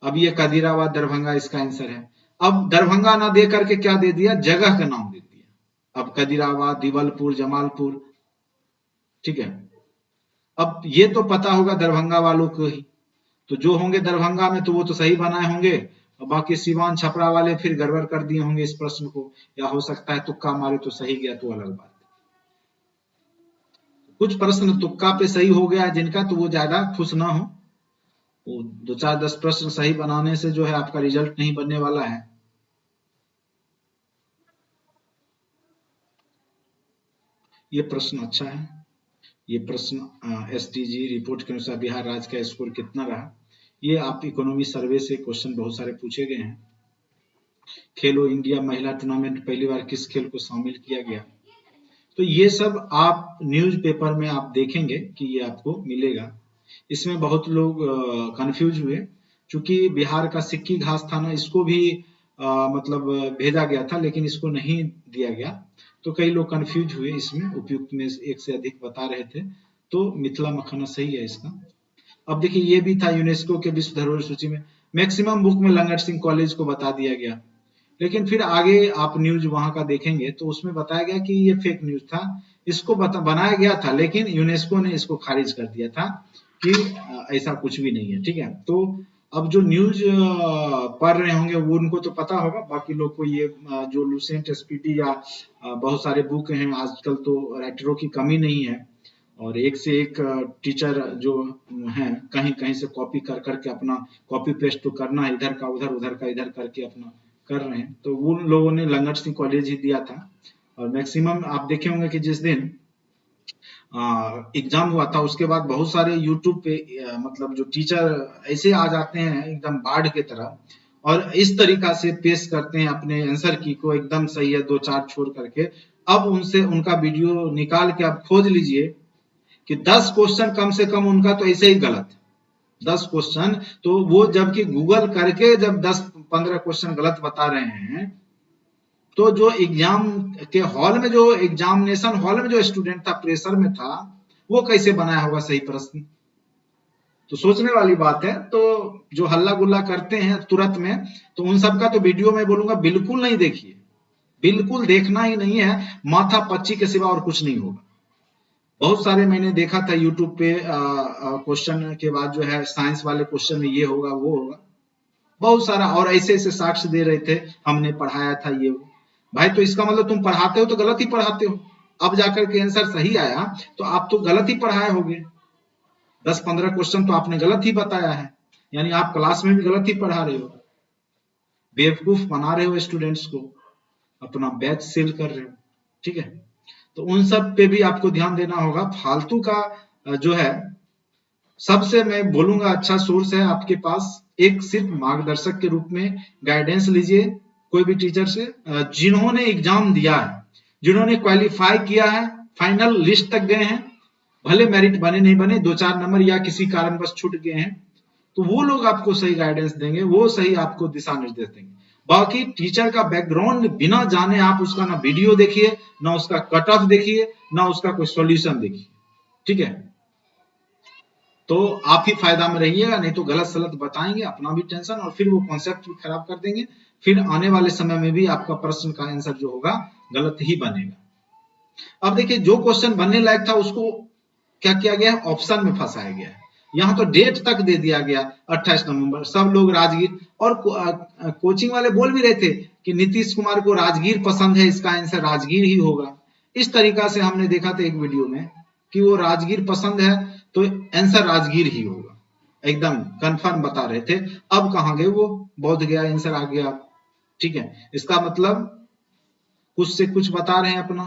S1: अब ये कदीराबाद दरभंगा इसका आंसर है। अब दरभंगा ना दे करके क्या दे दिया, जगह का नाम दे दिया। अब कदीराबाद, दिवलपुर, जमालपुर, ठीक है। अब ये तो पता होगा दरभंगा वालों को ही, तो जो होंगे दरभंगा में तो वो तो सही बनाए होंगे, और बाकी सिवान छपरा वाले फिर गड़बड़ कर दिए होंगे इस प्रश्न को, या हो सकता है तुक्का मारे तो सही गया तो अलग बात। कुछ प्रश्न तुक्का पे सही हो गया जिनका, तो वो ज्यादा खुश ना हो। वो 2-4-10 प्रश्न सही बनाने से जो है आपका रिजल्ट नहीं बनने वाला है। ये प्रश्न अच्छा है। ये प्रश्न एसटीजी रिपोर्ट के अनुसार बिहार राज्य का स्कोर कितना रहा। ये आप इकोनॉमी सर्वे से क्वेश्चन बहुत सारे पूछे गए हैं। खेलो इंडिया महिला टूर्नामेंट पहली बार किस खेल को शामिल किया गया। तो ये सब आप न्यूज़पेपर में आप देखेंगे कि ये आपको मिलेगा। इसमें बहुत लोग कंफ्यूज हुए, क्योंकि बिहार का सिक्की घास था ना, इसको भी मतलब भेजा गया था लेकिन इसको नहीं दिया गया। तो कई लोग कंफ्यूज हुए, इसमें उपयुक्त में एक से अधिक बता रहे थे, तो मिथिला मखाना सही है इसका। अब देखिए ये भी था यूनेस्को के विश्व धरोहर सूची में, मैक्सिमम बुक में लंगट सिंह कॉलेज को बता दिया गया। लेकिन फिर आगे आप न्यूज वहां का देखेंगे तो उसमें बताया गया कि ये फेक न्यूज था, इसको बनाया गया था लेकिन यूनेस्को ने इसको खारिज कर दिया था कि ऐसा कुछ भी नहीं है, ठीक है। तो अब जो न्यूज पढ़ रहे होंगे वो उनको तो पता होगा, बाकी लोग को ये जो लुसेंट एसपीटी या बहुत सारे बुक हैं, आजकल तो राइटरों की कमी नहीं है, और एक से एक टीचर जो हैं कहीं कहीं से कॉपी कर करके अपना कॉपी पेस्ट तो करना है, इधर का उधर उधर का इधर करके अपना कर रहे हैं। तो उन लोगों ने लंगट सिंह कॉलेज ही दिया था। और मैक्सिमम आप देखे होंगे कि जिस दिन एग्जाम हुआ था उसके बाद बहुत सारे यूट्यूब पे मतलब जो टीचर ऐसे आ जाते हैं एकदम बाढ़ की तरह, और इस तरीका से पेश करते हैं अपने आंसर की को, एकदम सही है 2-4 छोड़ करके। अब उनसे उनका वीडियो निकाल के आप खोज लीजिए कि 10 क्वेश्चन कम से कम उनका तो ऐसे ही गलत है, 10 क्वेश्चन। तो वो जबकि गूगल करके जब 10-15 क्वेश्चन गलत बता रहे हैं, तो जो एग्जाम के हॉल में, जो एग्जामिनेशन हॉल में जो स्टूडेंट था प्रेशर में था, वो कैसे बनाया होगा सही प्रश्न। तो सोचने वाली बात है। तो जो हल्ला गुल्ला करते हैं तुरंत में, तो उन सब का तो वीडियो में बोलूंगा बिल्कुल नहीं देखिए, बिल्कुल देखना ही नहीं है, माथा पच्ची के सिवा और कुछ नहीं होगा। बहुत सारे मैंने देखा था यूट्यूब पे क्वेश्चन के बाद जो है साइंस वाले क्वेश्चन में ये होगा वो होगा, बहुत सारा, और ऐसे ऐसे साक्ष्य दे रहे थे हमने पढ़ाया था ये वो। भाई तो इसका मतलब तुम पढ़ाते हो तो गलत ही पढ़ाते हो, अब जाकर के आंसर सही आया तो आप तो गलत ही पढ़ाए होगे, 10-15 क्वेश्चन तो आपने गलत ही बताया है, यानी आप क्लास में भी गलत ही पढ़ा रहे हो, बेवकूफ बना रहे हो स्टूडेंट्स को, अपना बैच सेल कर रहे हो, ठीक है। तो उन सब पे भी आपको ध्यान देना होगा। फालतू का जो है, सबसे मैं बोलूंगा अच्छा सोर्स है आपके पास, एक सिर्फ मार्गदर्शक के रूप में गाइडेंस लीजिए कोई भी टीचर से, जिन्होंने एग्जाम दिया है, जिन्होंने क्वालिफाई किया है, फाइनल लिस्ट तक गए हैं, भले मेरिट बने नहीं बने, 2-4 नंबर या किसी कारणवश छूट गए हैं, तो वो लोग आपको सही गाइडेंस देंगे, वो सही आपको दिशा निर्देश देंगे। बाकी टीचर का बैकग्राउंड बिना जाने आप उसका ना वीडियो देखिए, ना उसका कट ऑफ देखिए, ना उसका कोई सॉल्यूशन देखिए, ठीक है। तो आप ही फायदा में रहिएगा, नहीं तो गलत सलत बताएंगे, अपना भी टेंशन, और फिर वो कॉन्सेप्ट भी खराब कर देंगे, फिर आने वाले समय में भी आपका प्रश्न का आंसर जो होगा गलत ही बनेगा। अब देखिए जो क्वेश्चन बनने लायक था उसको क्या किया गया है, ऑप्शन में फंसाया गया है। यहाँ तो डेट तक दे दिया गया 28 नवंबर, सब लोग राजगीर, और कोचिंग वाले बोल भी रहे थे कि नीतीश कुमार को राजगीर पसंद है, इसका आंसर राजगीर ही होगा। इस तरीका से हमने देखा था एक वीडियो में कि वो राजगीर पसंद है तो आंसर राजगीर ही होगा, एकदम कंफर्म बता रहे थे। अब कहाँ गए वो, बोध गया आंसर आ गया, ठीक है। इसका मतलब कुछ से कुछ बता रहे हैं अपना।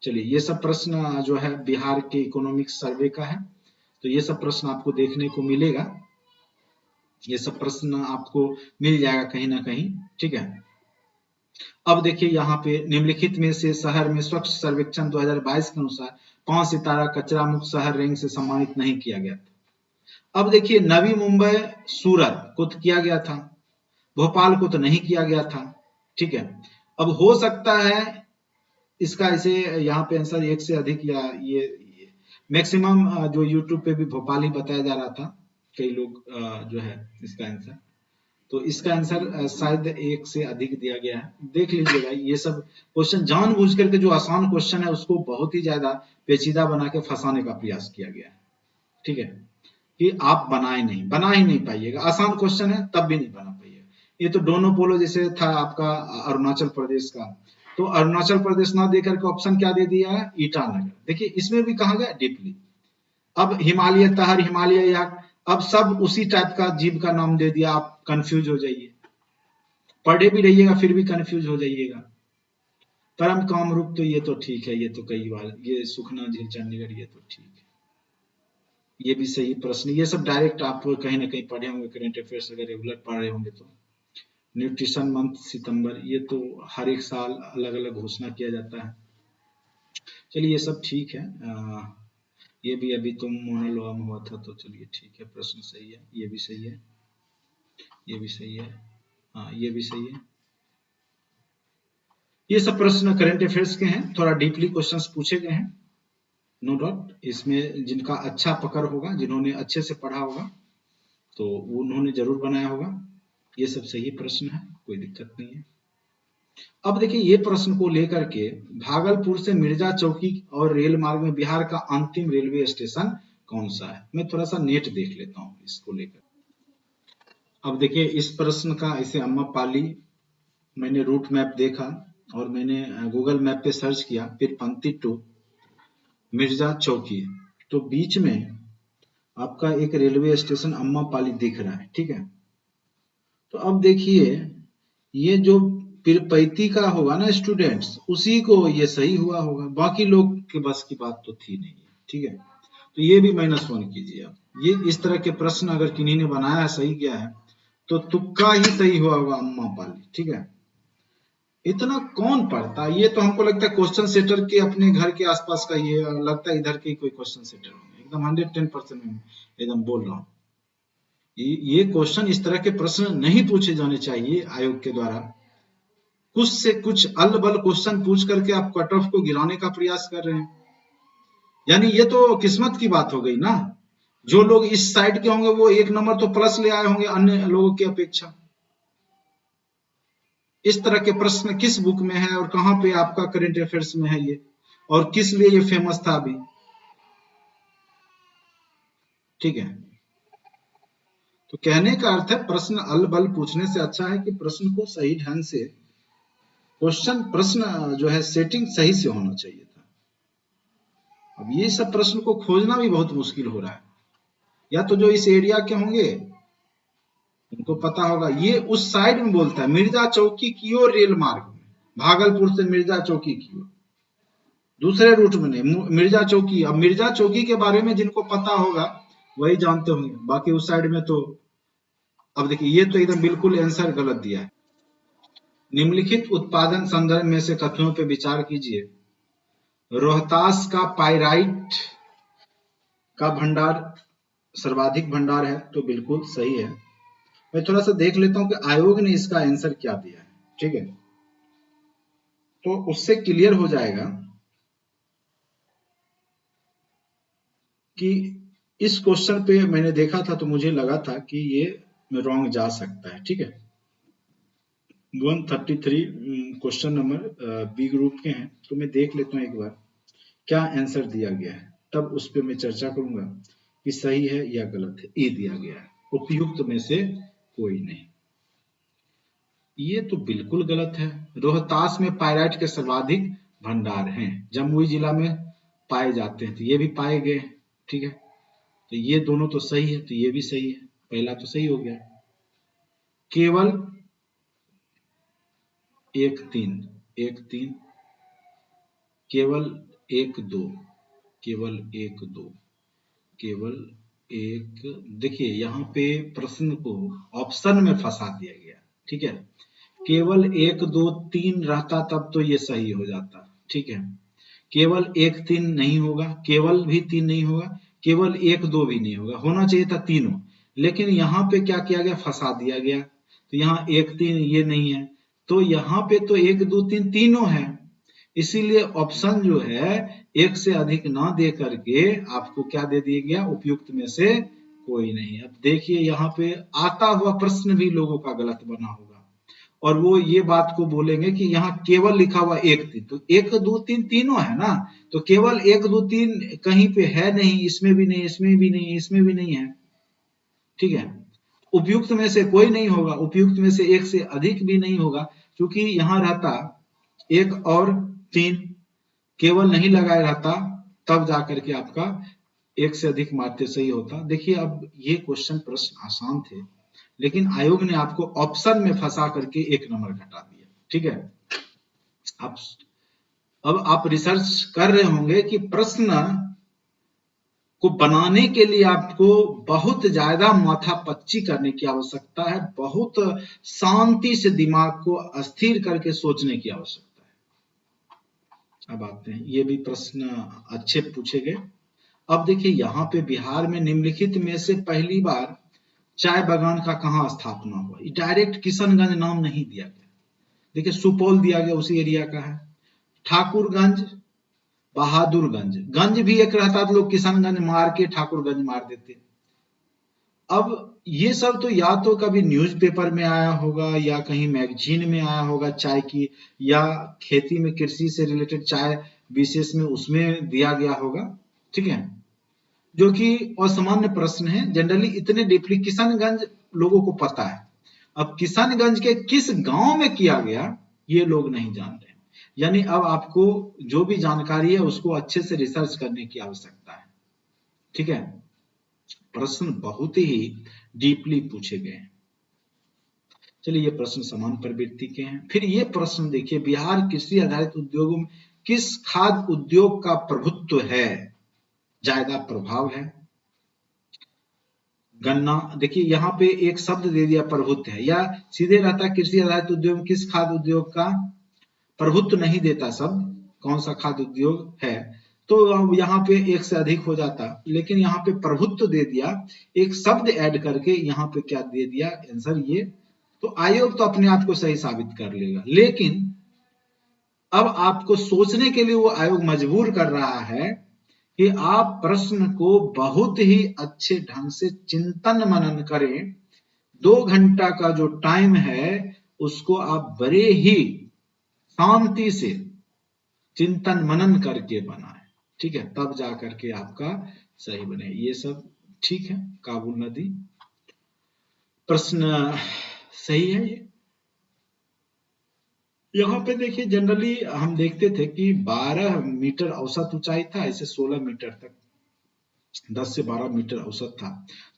S1: चलिए, ये सब प्रश्न जो है बिहार के इकोनॉमिक्स सर्वे का है, तो ये सब प्रश्न आपको देखने को मिलेगा, ये सब प्रश्न आपको मिल जाएगा कहीं ना कहीं, ठीक है। अब देखिए यहाँ पे निम्नलिखित में से शहर में स्वच्छ सर्वेक्षण 2022 के अनुसार 5 सितारा कचरा मुक्त शहर रैंक से सम्मानित नहीं किया गया था। अब देखिए नवी मुंबई, सूरत को तो किया गया था, भोपाल को तो नहीं किया गया था, ठीक है। अब हो सकता है इसका ऐसे यहाँ पे आंसर एक से अधिक या ये मैक्सिमम जो यूट्यूब पे भी भोपाल ही बताया जा रहा था, कई लोग जो है इसका आंसर, तो इसका आंसर शायद एक से अधिक दिया गया है। देख लीजिएगा, ये सब क्वेश्चन जानबूझ करके जो आसान क्वेश्चन है उसको बहुत ही ज्यादा पेचीदा बना के फंसाने का प्रयास किया गया है, ठीक है, कि आप बना ही नहीं पाइएगा। आसान क्वेश्चन है तब भी नहीं बना पाइएगा। ये तो दोनों पोलो जैसे था आपका अरुणाचल प्रदेश का, तो अरुणाचल प्रदेश ना देकर के ऑप्शन क्या दे दिया है, ईटानगर। देखिए इसमें भी कहा गया डीपली। अब हिमालय तहर, हिमालय याक, अब सब उसी टाइप का जीव का नाम दे दिया, आप कंफ्यूज हो जाइए, पढ़े भी रहिएगा फिर भी कंफ्यूज हो जाइएगा। परम कामरूप तो ये तो ठीक है, ये तो कई बार, ये सुखना झील चंडीगढ़ ये तो ठीक है, ये भी सही प्रश्न। ये सब डायरेक्ट आप कहीं ना कहीं पढ़े होंगे, करंट अफेयर्स अगर रेगुलर पढ़ रहे होंगे तो। न्यूट्रिशन मंथ सितंबर, ये तो हर एक साल अलग अलग घोषणा किया जाता है। चलिए ये सब ठीक है, ये भी अभी तुम मोनोलॉग हुआ था, तो चलिए ठीक है, प्रश्न सही है, ये भी सही है, ये भी सही है, हाँ ये भी सही है। ये सब प्रश्न करंट अफेयर्स के हैं, थोड़ा डीपली क्वेश्चंस पूछे गए हैं, नो डाउट। इसमें जिनका अच्छा पकड़ होगा, जिन्होंने अच्छे से पढ़ा होगा, तो उन्होंने जरूर बनाया होगा। ये सब सही प्रश्न है, कोई दिक्कत नहीं है। अब देखिए ये प्रश्न को लेकर के, भागलपुर से मिर्जा चौकी और रेल मार्ग में बिहार का अंतिम रेलवे स्टेशन कौन सा है। मैं थोड़ा सा नेट देख लेता हूँ इसको लेकर। अब देखिए इस प्रश्न का ऐसे अम्मापाली, मैंने रूट मैप देखा और मैंने गूगल मैप पे सर्च किया, फिर पंक्ति 2 मिर्जा चौकी, तो बीच में आपका एक रेलवे स्टेशन अम्मापाली दिख रहा है, ठीक है। तो अब देखिए ये जो पीरपैती का होगा ना स्टूडेंट्स, उसी को ये सही हुआ होगा, बाकी लोग के बस की बात तो थी नहीं, ठीक है। तो ये भी -1 कीजिए आप। ये इस तरह के प्रश्न अगर किन्हीं ने बनाया, सही किया है, तो तुक्का ही सही हुआ होगा अम्मापाली, ठीक है। इतना कौन पढ़ता है, ये तो हमको लगता है क्वेश्चन सेटर के अपने घर के आसपास का, ये लगता है इधर के कोई क्वेश्चन सेटर होंगे, एकदम 110% में एकदम बोल रहा हूँ। ये क्वेश्चन, इस तरह के प्रश्न नहीं पूछे जाने चाहिए आयोग के द्वारा। कुछ से कुछ अल-बल क्वेश्चन पूछ करके आप कट ऑफ को गिराने का प्रयास कर रहे हैं, यानी ये तो किस्मत की बात हो गई ना। जो लोग इस साइड के होंगे वो 1 नंबर तो प्लस ले आए होंगे अन्य लोगों की अपेक्षा। इस तरह के प्रश्न किस बुक में है और कहां पे आपका करंट अफेयर्स में है ये, और किस लिए ये फेमस था अभी, ठीक है। तो कहने का अर्थ है प्रश्न अल-बल पूछने से अच्छा है कि प्रश्न को सही ढंग से, क्वेश्चन प्रश्न जो है सेटिंग सही से होना चाहिए था। अब ये सब प्रश्न को खोजना भी बहुत मुश्किल हो रहा है, या तो जो इस एरिया के होंगे उनको पता होगा। ये उस साइड में बोलता है मिर्जा चौकी की ओर रेल मार्ग में, भागलपुर से मिर्जा चौकी की ओर, दूसरे रूट में नहीं, मिर्जा चौकी। अब मिर्जा चौकी के बारे में जिनको पता होगा वही जानते होंगे, बाकी उस साइड में तो। अब देखिए ये तो एकदम बिल्कुल आंसर गलत दिया है। निम्नलिखित उत्पादन संदर्भ में से कथनों पर विचार कीजिए। रोहतास का पाइराइट का भंडार सर्वाधिक भंडार है, तो बिल्कुल सही है। मैं थोड़ा सा देख लेता हूं कि आयोग ने इसका आंसर क्या दिया है, ठीक है, तो उससे क्लियर हो जाएगा कि इस क्वेश्चन पे मैंने देखा था तो मुझे लगा था कि ये रॉन्ग जा सकता है, ठीक है। 133 क्वेश्चन नंबर बी ग्रुप के हैं, तो मैं देख लेता हूँ एक बार क्या आंसर दिया गया है, तब उस पर मैं चर्चा करूंगा कि सही है या गलत है। ए दिया गया है, उपयुक्त में से कोई नहीं। ये तो बिल्कुल गलत है। रोहतास में पाइराइट के सर्वाधिक भंडार हैं, जमुई जिला में पाए जाते हैं, तो ये भी पाए गए, ठीक है। तो ये दोनों तो सही है, तो ये भी सही है, पहला तो सही हो गया। केवल 1-3 1-3 केवल एक दो, केवल एक दो, केवल एक, देखिए यहाँ पे प्रश्न को ऑप्शन में फंसा दिया गया, ठीक है। केवल एक दो तीन रहता तब तो ये सही हो जाता, ठीक है। केवल एक तीन नहीं होगा, केवल भी तीन नहीं होगा, केवल एक दो भी नहीं होगा, होना चाहिए था तीनों। लेकिन यहाँ पे क्या किया गया, फंसा दिया गया। तो यहाँ एक तीन ये नहीं है, तो यहाँ पे तो एक दो तीन तीनों है। इसीलिए ऑप्शन जो है एक से अधिक ना दे करके आपको क्या दे दिया गया, उपयुक्त में से कोई नहीं। अब देखिए यहाँ पे आता हुआ प्रश्न भी लोगों का गलत बना होगा, और वो ये बात को बोलेंगे कि यहाँ केवल लिखा हुआ एक तीन, तो एक दो तीन तीनों है ना, तो केवल एक दो तीन कहीं पे है नहीं, इसमें भी नहीं, इसमें भी नहीं, इसमें भी नहीं है, ठीक है। उपयुक्त में से कोई नहीं होगा, उपयुक्त में से एक से अधिक भी नहीं होगा, क्योंकि यहाँ रहता एक और तीन, केवल नहीं लगाया रहता, तब जाकर के आपका एक से अधिक मारते सही होता। देखिए अब ये क्वेश्चन प्रश्न आसान थे, लेकिन आयोग ने आपको ऑप्शन में फंसा करके एक नंबर घटा दिया, ठीक है। अब आप रिसर्च कर रहे होंगे कि प्रश्न को बनाने के लिए आपको बहुत ज्यादा माथापच्ची करने की आवश्यकता है, बहुत शांति से दिमाग को अस्थिर करके सोचने की आवश्यकता है। अब आते हैं, ये भी प्रश्न अच्छे पूछे गए। अब देखिए यहाँ पे बिहार में निम्नलिखित में से पहली बार चाय बागान का कहाँ स्थापना हुआ, डायरेक्ट किशनगंज नाम नहीं दिया गया। देखिए सुपौल दिया गया, उसी एरिया का है। ठाकुरगंज, बहादुरगंज, गंज भी एक रहता तो लोग किशनगंज मार के ठाकुरगंज मार देते। अब ये सब तो या तो कभी न्यूज़पेपर में आया होगा या कहीं मैगजीन में आया होगा चाय की, या खेती में कृषि से रिलेटेड चाय विशेष में उसमें दिया गया होगा, ठीक है, जो कि असामान्य प्रश्न है। जनरली इतने डीपली किशनगंज लोगों को पता है, अब किशनगंज के किस गांव में किया गया ये लोग नहीं जान रहे, यानी अब आपको जो भी जानकारी है उसको अच्छे से रिसर्च करने की आवश्यकता है, ठीक है। प्रश्न बहुत ही डीपली पूछे गए हैं। चलिए ये प्रश्न समान प्रवृत्ति के हैं। फिर ये प्रश्न देखिए, बिहार कृषि आधारित उद्योगों में किस खाद्य उद्योग का प्रभुत्व है, ज्यादा प्रभाव है। गन्ना, देखिए यहाँ पे एक शब्द दे दिया प्रभुत्व है, या सीधे रहता कृषि आधारित उद्योग में किस खाद्य उद्योग का प्रभुत्व नहीं देता शब्द, कौन सा खाद्य उद्योग है, तो यहाँ पे एक से अधिक हो जाता, लेकिन यहाँ पे प्रभुत्व दे दिया, एक शब्द ऐड करके यहाँ पे क्या दे दिया आंसर ये। तो आयोग तो अपने आप को सही साबित कर लेगा, लेकिन अब आपको सोचने के लिए वो आयोग मजबूर कर रहा है कि आप प्रश्न को बहुत ही अच्छे ढंग से चिंतन मनन करें। 2 घंटा का जो टाइम है उसको आप बड़े ही शांति से चिंतन मनन करके बनाएं, ठीक है, तब जा करके आपका सही बने। ये सब ठीक है, काबुल नदी प्रश्न सही है। ये यहाँ पे देखिए जनरली हम देखते थे कि 12 मीटर औसत ऊंचाई था, इसे 16 मीटर तक, 10 से 12 मीटर औसत था,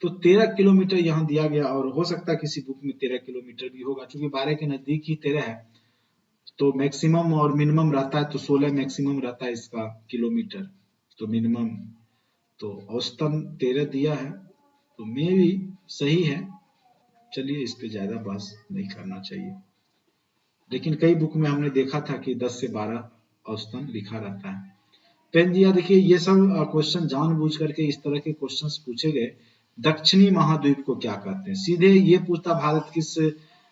S1: तो 13 किलोमीटर यहाँ दिया गया, और हो सकता है किसी बुक में 13 किलोमीटर भी होगा, क्योंकि 12 के नजदीक ही 13 है, तो मैक्सिमम और मिनिमम रहता है, तो 16 मैक्सिमम रहता है इसका किलोमीटर, तो मिनिमम, तो औसतन 13 दिया है, तो मे भी सही है। चलिए इस पे ज्यादा बहस नहीं करना चाहिए, लेकिन कई बुक में हमने देखा था कि 10 से 12 औसतन लिखा रहता है। पेंजिया, देखिए ये सब क्वेश्चन जानबूझ करके इस तरह के क्वेश्चंस पूछे गए। दक्षिणी महाद्वीप को क्या कहते हैं, सीधे ये पूछता भारत किस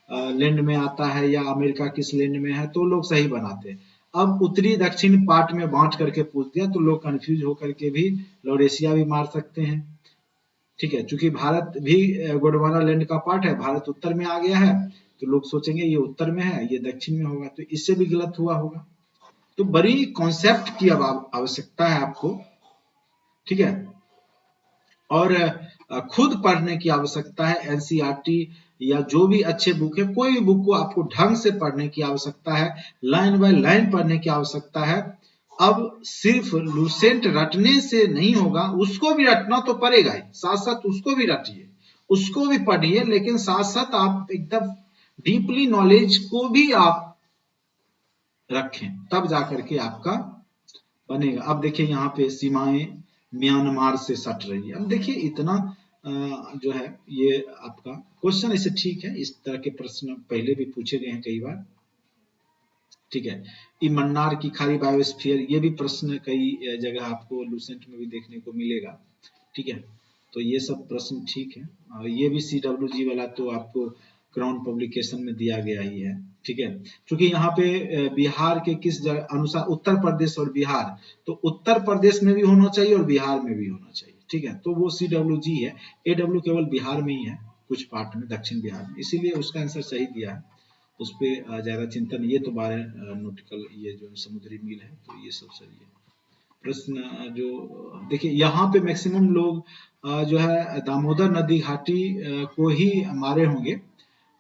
S1: लैंड में आता है या अमेरिका किस लैंड में है, तो लोग सही बनाते। अब उत्तरी दक्षिण पार्ट में बांट करके पूछ दिया तो लोग कंफ्यूज होकर के भी लॉरेशिया भी मार सकते हैं, ठीक है, क्योंकि भारत भी गोंडवाना लैंड का पार्ट है, भारत उत्तर में आ गया है, तो लोग सोचेंगे ये उत्तर में है, ये दक्षिण में होगा, तो इससे भी गलत हुआ होगा। तो बड़ी कॉन्सेप्ट की अब आवश्यकता है आपको, ठीक है, और खुद पढ़ने की आवश्यकता है। एनसीईआरटी या जो भी अच्छे बुक है, कोई भी बुक को आपको ढंग से पढ़ने की आवश्यकता है, लाइन बाय लाइन पढ़ने की आवश्यकता है। अब सिर्फ लुसेंट रटने से नहीं होगा, उसको भी रटना तो पड़ेगा ही, साथ साथ उसको भी रटिए, उसको भी पढ़िए, लेकिन साथ साथ आप एकदम डीपली नॉलेज को भी आप रखें, तब जाकर के आपका बनेगा। अब देखिए यहाँ पे सीमाएं म्यांमार से सट रही है। अब देखिए इतना जो है ये आपका क्वेश्चन ऐसे ठीक है, इस तरह के प्रश्न पहले भी पूछे गए हैं कई बार, ठीक है। ये मन्नार की खाड़ी बायोस्फीयर, ये भी प्रश्न कई जगह आपको लूसेंट में भी देखने को मिलेगा, ठीक है। तो ये सब प्रश्न ठीक है। और ये भी CWG वाला तो आपको क्राउन पब्लिकेशन में दिया गया ही है, ठीक है। क्योंकि यहाँ पे बिहार के किस जगह अनुसार, उत्तर प्रदेश और बिहार, तो उत्तर प्रदेश में भी होना चाहिए और बिहार में भी होना चाहिए, ठीक है। तो वो CWG है, AW केवल बिहार में ही है, कुछ पार्ट में दक्षिण बिहार में, इसीलिए उसका आंसर सही दिया है। उस पर ज्यादा चिंतन, ये तो 12 नॉटिकल ये जो समुद्री मील है, तो ये सब सही है। प्रश्न जो देखिए यहाँ पे मैक्सिमम लोग जो है दामोदर नदी घाटी को ही मारे होंगे,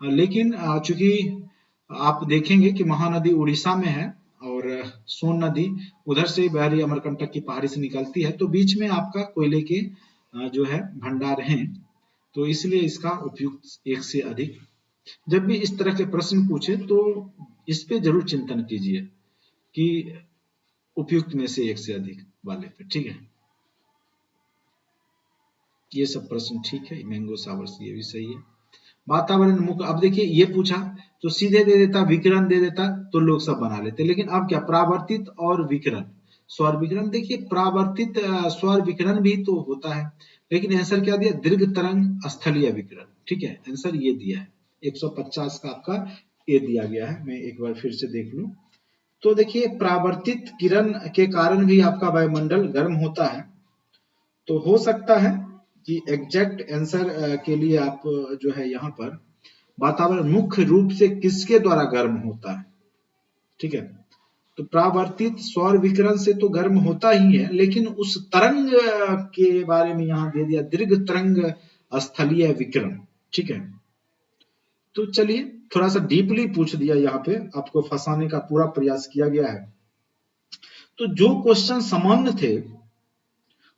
S1: लेकिन चूंकि आप देखेंगे कि महानदी उड़ीसा में है और सोन नदी उधर से बहरी अमरकंटक की पहाड़ी से निकलती है, तो बीच में आपका कोयले के जो है भंडार हैं, तो इसलिए इसका उपयुक्त एक से अधिक। जब भी इस तरह के प्रश्न पूछे तो इस पे जरूर चिंतन कीजिए कि उपयुक्त में से एक से अधिक वाले पे, ठीक है। ये सब प्रश्न ठीक है। मैंगो सावर्स ये भी सही है। वातावरण मुख्य, अब देखिए ये पूछा तो सीधे दे देता, विकिरण दे देता तो लोग सब बना लेते, लेकिन अब क्या परावर्तित और विकिरण, सौर विकिरण। देखिए परावर्तित सौर विकिरण भी तो होता है, लेकिन आंसर क्या दिया, दीर्घ तरंग स्थलीय विकिरण, ठीक है। आंसर ये दिया है 150 का आपका ये दिया गया है। मैं एक बार फिर से देख लूं तो देखिए परावर्तित किरण के कारण भी आपका वायुमंडल गर्म होता है, तो हो सकता है कि एग्जैक्ट आंसर के लिए आप जो है यहाँ पर वातावरण मुख्य रूप से किसके द्वारा गर्म होता है, ठीक है। तो परावर्तित सौर विकिरण से तो गर्म होता ही है, लेकिन उस तरंग के बारे में यहाँ दे दिया दीर्घ तरंग स्थलीय विकिरण, ठीक है। तो चलिए थोड़ा सा डीपली पूछ दिया, यहाँ पे आपको फंसाने का पूरा प्रयास किया गया है। तो जो क्वेश्चन सामान्य थे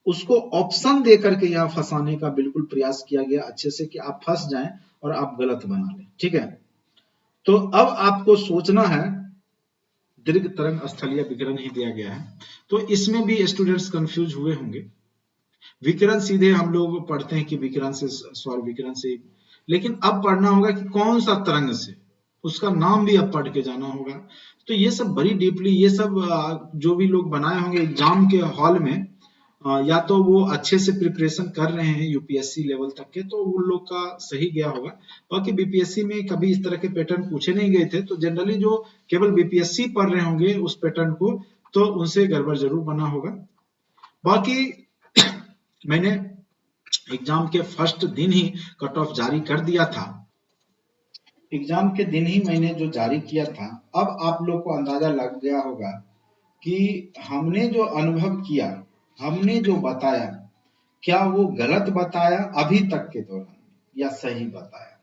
S1: उसको ऑप्शन दे करके यहाँ फंसाने का बिल्कुल प्रयास किया गया अच्छे से, कि आप फंस जाएं और आप गलत बना लें, ठीक है। तो अब आपको सोचना है, दीर्घ तरंग स्थलीय विकिरण ही दिया गया है, तो इसमें भी स्टूडेंट्स कंफ्यूज हुए होंगे। विकिरण सीधे हम लोग पढ़ते हैं कि विकिरण से, सौर विकिरण से, लेकिन अब पढ़ना होगा कि कौन सा तरंग से, उसका नाम भी अब पढ़ के जाना होगा। तो ये सब बड़ी डीपली, ये सब जो भी लोग बनाए होंगे एग्जाम के हॉल में, या तो वो अच्छे से प्रिपरेशन कर रहे हैं यूपीएससी लेवल तक के, तो उन लोग का सही गया होगा। बाकी बीपीएससी में कभी इस तरह के पैटर्न पूछे नहीं गए थे, तो जनरली जो केवल बीपीएससी पढ़ रहे होंगे उस पैटर्न को, तो उनसे गड़बड़ जरूर बना होगा। बाकी मैंने एग्जाम के फर्स्ट दिन ही कट ऑफ जारी कर दिया था, एग्जाम के दिन ही मैंने जो जारी किया था। अब आप लोग को अंदाजा लग गया होगा कि हमने जो अनुभव किया, हमने जो बताया, क्या वो गलत बताया अभी तक के दौरान या सही बताया।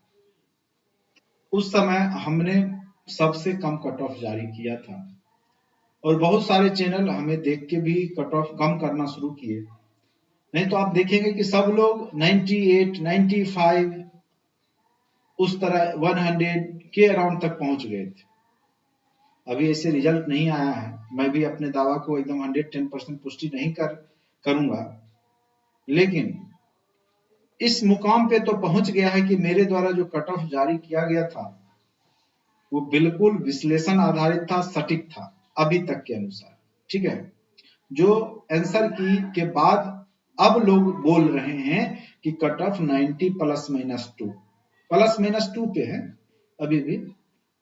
S1: उस समय हमने सबसे कम कट ऑफ जारी किया था और बहुत सारे चैनल हमें देख के भी कट ऑफ कम करना शुरू किए। नहीं तो आप देखेंगे कि सब लोग 98, 95 उस तरह 100 के अराउंड तक पहुंच गए थे। अभी ऐसे रिजल्ट नहीं आया है, मैं भी अपने दावा को एकदम 110% पुष्टि नहीं करूंगा, लेकिन इस मुकाम पे तो पहुंच गया है कि मेरे द्वारा जो कट ऑफ जारी किया गया था वो बिल्कुल विश्लेषण आधारित था, सटीक था अभी तक के अनुसार, ठीक है। जो आंसर की के बाद अब लोग बोल रहे हैं कि कट ऑफ 90 +-2 पे है अभी भी,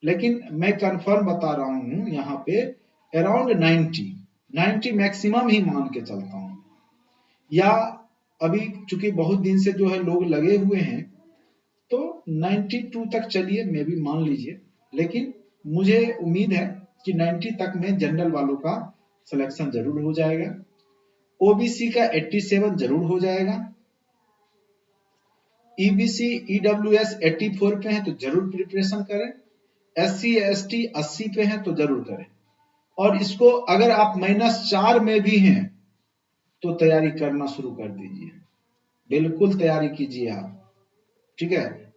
S1: लेकिन मैं कंफर्म बता रहा हूं यहाँ पे अराउंड 90 मैक्सिमम ही मान के चलता हूं। या अभी चूंकि बहुत दिन से जो है लोग लगे हुए हैं, तो 92 तक चलिए मे भी मान लीजिए, लेकिन मुझे उम्मीद है कि 90 तक में जनरल वालों का सिलेक्शन जरूर हो जाएगा। ओबीसी का 87 जरूर हो जाएगा। ईबीसी ईडब्ल्यूएस 84 पे है तो जरूर प्रिपरेशन करें। एससी एसटी 80 पे है तो जरूर करें। और इसको अगर आप -4 में भी हैं तो तैयारी करना शुरू कर दीजिए, बिल्कुल तैयारी कीजिए आप, ठीक है।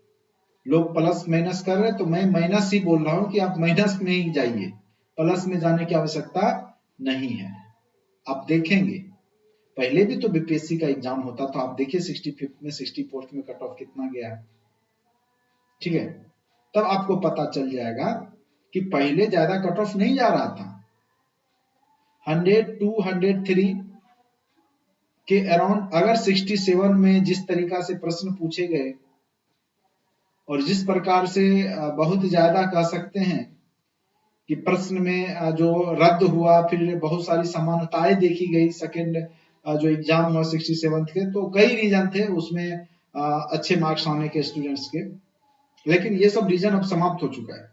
S1: लोग प्लस माइनस कर रहे हैं तो मैं माइनस ही बोल रहा हूं कि आप माइनस में ही जाइए, प्लस में जाने की आवश्यकता नहीं है। आप देखेंगे, पहले भी तो बीपीएससी का एग्जाम होता था, आप देखिए 65th में 64th में कट ऑफ कितना गया है, ठीक है। तब आपको पता चल जाएगा कि पहले ज्यादा कट ऑफ नहीं जा रहा था, 100, 200, 103 के अराउंड। अगर 67 में जिस तरीका से प्रश्न पूछे गए और जिस प्रकार से बहुत ज्यादा कह सकते हैं कि प्रश्न में जो रद्द हुआ, फिर बहुत सारी समानताएं देखी गई, सेकेंड जो एग्जाम हुआ 67 के, तो कई रीजन थे उसमें अच्छे मार्क्स आने के स्टूडेंट्स के, लेकिन ये सब रीजन अब समाप्त हो चुका है।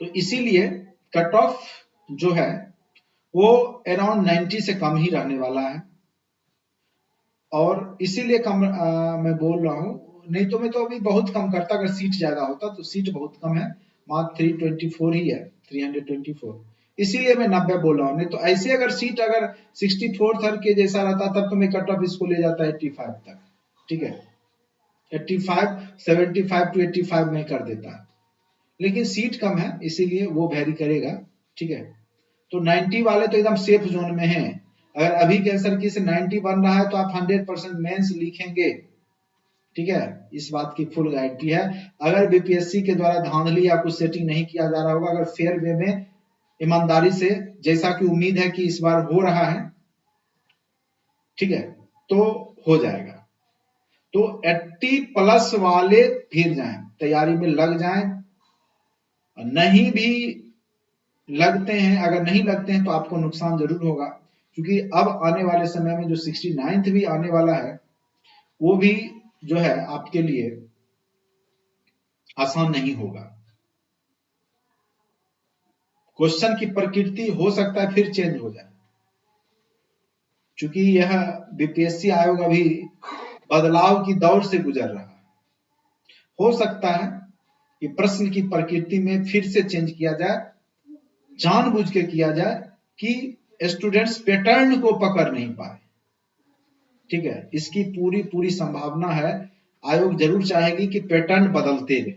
S1: तो इसीलिए कट ऑफ जो है वो अराउंड 90 से कम ही रहने वाला है, और इसीलिए कम मैं बोल रहा हूँ, नहीं तो मैं तो अभी बहुत कम करता अगर सीट ज्यादा होता, तो सीट बहुत कम है, मात्र 324 ही है, 324, इसीलिए मैं 90 बोल रहा हूँ। नहीं तो ऐसे अगर सीट अगर 64 थर के जैसा रहता तब तो मैं कट ऑफ इसको ले जाता 85 तक, ठीक है, 85, 75 to 85 में कर देता, लेकिन सीट कम है इसीलिए वो वेरी करेगा, ठीक है। तो 90 वाले तो एकदम सेफ जोन में हैं। अगर अभी के आंसर की से 90 बन रहा है तो आप 100% मेंस लिखेंगे, ठीक है, इस बात की फुल गारंटी है। अगर बीपीएससी के द्वारा धांधली या कुछ सेटिंग नहीं किया जा रहा होगा, अगर फेयर वे में ईमानदारी से, जैसा कि उम्मीद है कि इस बार हो रहा है, ठीक है, तो हो जाएगा। तो 80+ वाले फिर जाएं, तैयारी में लग जाएं, नहीं भी लगते हैं, अगर नहीं लगते हैं तो आपको नुकसान जरूर होगा, क्योंकि अब आने वाले समय में जो 69th भी आने वाला है वो भी जो है आपके लिए आसान नहीं होगा। क्वेश्चन की प्रकृति हो सकता है फिर चेंज हो जाए, क्योंकि यह बीपीएससी आयोग अभी बदलाव की दौर से गुजर रहा है। हो सकता है कि प्रश्न की प्रकृति में फिर से चेंज किया जाए, जानबूझ के किया जाए कि स्टूडेंट्स पैटर्न को पकड़ नहीं पाए, ठीक है, इसकी पूरी संभावना है। आयोग जरूर चाहेगी कि पैटर्न बदलते रहे,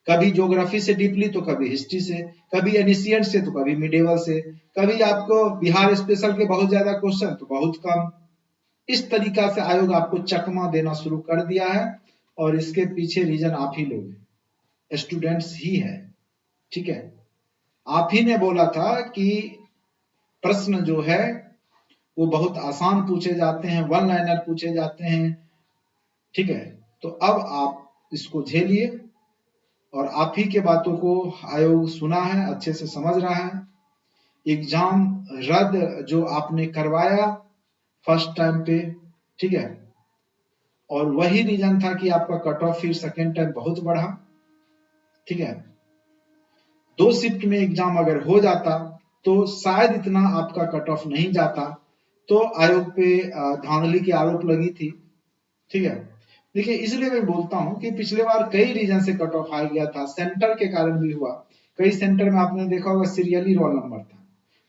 S1: कभी ज्योग्राफी से डीपली तो कभी हिस्ट्री से, कभी एनिशिएंट से तो कभी मिडिवल से, कभी आपको बिहार स्पेशल के बहुत ज्यादा क्वेश्चन तो बहुत कम। इस तरीका से आयोग आपको चकमा देना शुरू कर दिया है, और इसके पीछे रीजन आप ही लोग, स्टूडेंट्स ही है, ठीक है। आप ही ने बोला था कि प्रश्न जो है वो बहुत आसान पूछे जाते हैं, वन लाइनर पूछे जाते हैं, ठीक है। तो अब आप इसको झेलिए, और आप ही के बातों को आयोग सुना है, अच्छे से समझ रहा है। एग्जाम रद्द जो आपने करवाया फर्स्ट टाइम पे, ठीक है, और वही रीजन था कि आपका कट ऑफ फिर सेकेंड टाइम बहुत बढ़ा, ठीक है। 2 शिफ्ट में एग्जाम अगर हो जाता तो शायद इतना आपका कट ऑफ नहीं जाता। तो आयोग पे धांधली की आरोप लगी थी, ठीक है। देखिए, इसलिए मैं बोलता हूं कि पिछले बार कई रीजन से कट ऑफ आ गया था, सेंटर के कारण भी हुआ। कई सेंटर में आपने देखा होगा सीरियली रोल नंबर था,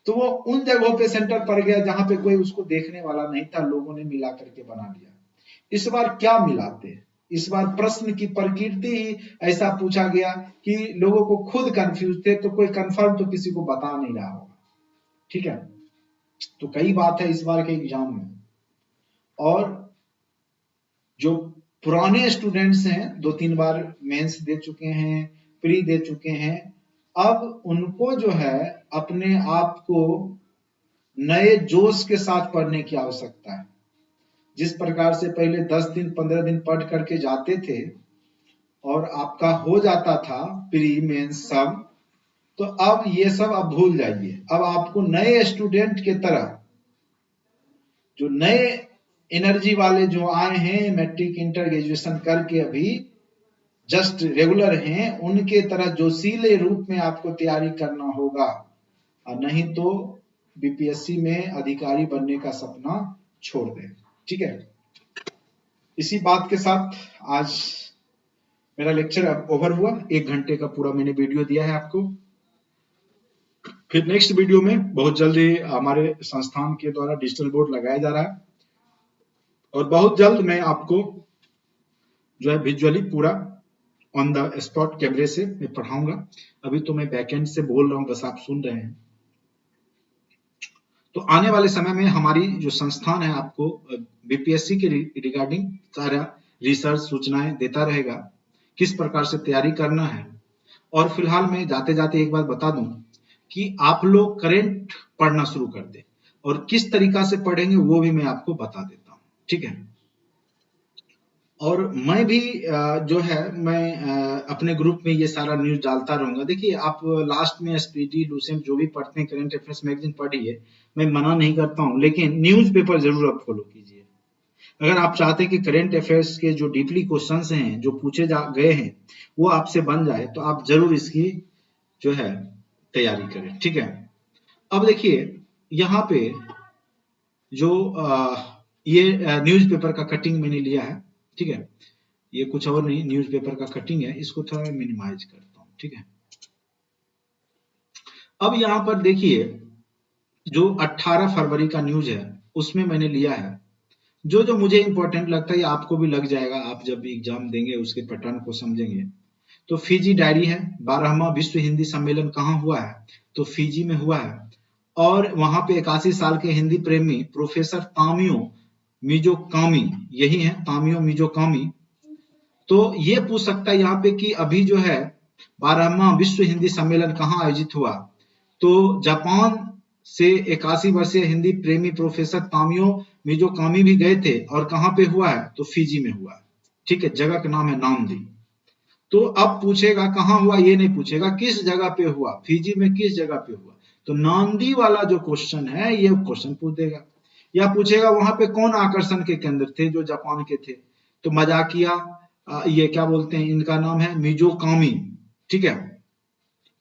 S1: तो वो उन जगहों पे सेंटर पड़ गया जहां पे कोई उसको देखने वाला नहीं था, लोगों ने मिला करके बना दिया। इस बार क्या मिलाते, इस बार प्रश्न की प्रकृति ही ऐसा पूछा गया कि लोगों को खुद कंफ्यूज थे, तो कोई कंफर्म तो किसी को बता नहीं रहा होगा, ठीक है। तो कई बात है इस बार के एग्जाम में, और जो पुराने स्टूडेंट्स हैं 2-3 बार मेंस दे चुके हैं, प्री दे चुके हैं, अब उनको जो है अपने आप को नए जोश के साथ पढ़ने की आवश्यकता है। जिस प्रकार से पहले 10 दिन 15 दिन पढ़ करके जाते थे और आपका हो जाता था प्री मेंस सब, तो अब ये सब आप भूल जाइए। अब आपको नए स्टूडेंट के तरह, जो नए एनर्जी वाले जो आए हैं, मैट्रिक इंटर ग्रेजुएशन करके अभी जस्ट रेगुलर हैं, उनके तरह जोशीले रूप में आपको तैयारी करना होगा, और नहीं तो बीपीएससी में अधिकारी बनने का सपना छोड़ दें, ठीक है। इसी बात के साथ आज मेरा लेक्चर ओवर हुआ। 1 घंटे का पूरा मैंने वीडियो दिया है आपको। फिर नेक्स्ट वीडियो में बहुत जल्दी हमारे संस्थान के द्वारा डिजिटल बोर्ड लगाया जा रहा है, और बहुत जल्द मैं आपको जो है विजुअली पूरा ऑन द स्पॉट कैमरे से मैं पढ़ाऊंगा। अभी तो मैं बैकएंड से बोल रहा हूं, बस आप सुन रहे हैं। तो आने वाले समय में हमारी जो संस्थान है आपको बीपीएससी के रिगार्डिंग सारा रिसर्च सूचनाएं देता रहेगा, किस प्रकार से तैयारी करना है। और फिलहाल मैं जाते जाते एक बात बता दूं कि आप लोग करंट पढ़ना शुरू कर दें, और किस तरीका से पढ़ेंगे वो भी मैं आपको बता देता हूं, ठीक है। और मैं भी जो है मैं अपने ग्रुप में ये सारा न्यूज डालता रहूंगा। देखिए आप लास्ट में एसपीटी लूसेंट जो भी पढ़ते हैं करंट अफेयर्स मैगजीन पढ़िए, मैं मना नहीं करता हूं, लेकिन न्यूज पेपर जरूर आप फॉलो कीजिए। अगर आप चाहते हैं कि करंट अफेयर्स के जो डीपली क्वेश्चंस हैं जो पूछे जा गए हैं वो आपसे बन जाए, तो आप जरूर इसकी जो है तैयारी करें, ठीक है। अब देखिए यहाँ पे जो ये न्यूज़पेपर का कटिंग मैंने लिया है, ठीक है। ये कुछ और नहीं, न्यूज़पेपर का कटिंग है, इसको थोड़ा मिनिमाइज करता हूँ, ठीक है। अब यहाँ पर देखिए जो 18 फरवरी का न्यूज है उसमें मैंने लिया है जो जो मुझे इंपॉर्टेंट लगता है, आपको भी लग जाएगा, आप जब भी एग्जाम देंगे उसके पैटर्न को समझेंगे। तो फिजी डायरी है, 12वां विश्व हिंदी सम्मेलन कहाँ हुआ है, तो फिजी में हुआ है। और वहां पे 81 साल के हिंदी प्रेमी प्रोफेसर तामियो मिजो कामी, यही है तामियो मिजो कामी। तो ये पूछ सकता है यहाँ पे कि अभी जो है 12वां विश्व हिंदी सम्मेलन कहाँ आयोजित हुआ, तो जापान से 81 वर्षीय हिंदी प्रेमी प्रोफेसर तामियो मिजो कामी भी गए थे, और कहाँ पे हुआ है, तो फिजी में हुआ है, ठीक है। जगह का नाम है नामदी। तो अब पूछेगा कहाँ हुआ, ये नहीं पूछेगा किस जगह पे हुआ, फिजी में किस जगह पे हुआ। तो नांदी वाला जो क्वेश्चन है ये क्वेश्चन पूछ देगा। या पूछेगा वहां पे कौन आकर्षण के केंद्र थे जो जापान के थे, तो मजाकिया ये क्या बोलते हैं, इनका नाम है मिजो कामी, ठीक है,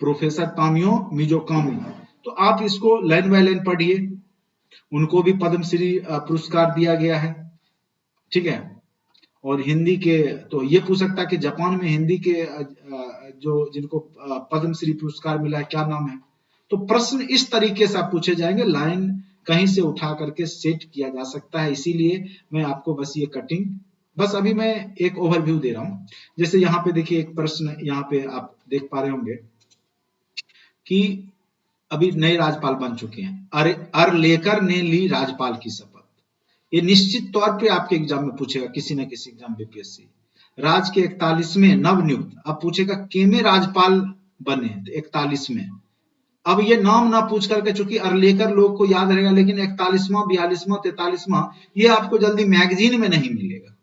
S1: प्रोफेसर तामियो मिजो कामी। तो आप इसको लाइन बाय लाइन पढ़िए। उनको भी पद्मश्री पुरस्कार दिया गया है, ठीक है। और हिंदी के तो ये पूछ सकता है कि जापान में हिंदी के जो जिनको पद्मश्री पुरस्कार मिला है क्या नाम है। तो प्रश्न इस तरीके से आप पूछे जाएंगे, लाइन कहीं से उठा करके सेट किया जा सकता है। इसीलिए मैं आपको बस ये कटिंग, बस अभी मैं एक ओवरव्यू दे रहा हूं। जैसे यहाँ पे देखिए एक प्रश्न यहाँ पे आप देख पा रहे होंगे कि अभी नए राज्यपाल बन चुके हैं, अरलेकर ने ली राज्यपाल की शपथ। ये निश्चित तौर पे आपके एग्जाम में पूछेगा, किसी न किसी एग्जाम बीपीएससी। राज्य के 41वें नव नियुक्त, अब पूछेगा केमे राज्यपाल बने, तो 41वें। अब ये नाम ना पूछ करके, चूंकि अरलेकर लोग को याद रहेगा, लेकिन 41वां 42वां 43वां ये आपको जल्दी मैगजीन में नहीं मिलेगा,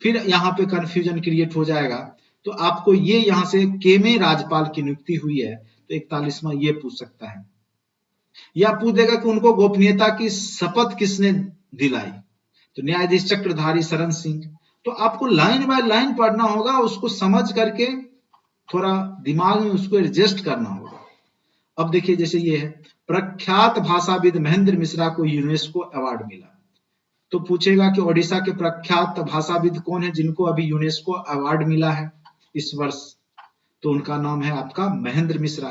S1: फिर यहाँ पे कंफ्यूजन क्रिएट हो जाएगा। तो आपको ये यहाँ से केमे राज्यपाल की नियुक्ति हुई है, तो 41वां ये पूछ सकता है। या पूछ देगा कि उनको गोपनीयता की शपथ किसने दिलाई, तो न्यायाधीश चक्रधारी शरण सिंह। तो आपको लाइन बाय लाइन पढ़ना होगा, उसको समझ करके थोड़ा दिमाग में उसको एडजस्ट करना होगा। अब देखिए जैसे ये है, प्रख्यात भाषाविद महेंद्र मिश्रा को यूनेस्को अवार्ड मिला। तो पूछेगा कि ओडिशा के प्रख्यात भाषाविद कौन है जिनको अभी यूनेस्को अवार्ड मिला है इस वर्ष, तो उनका नाम है आपका महेंद्र मिश्रा।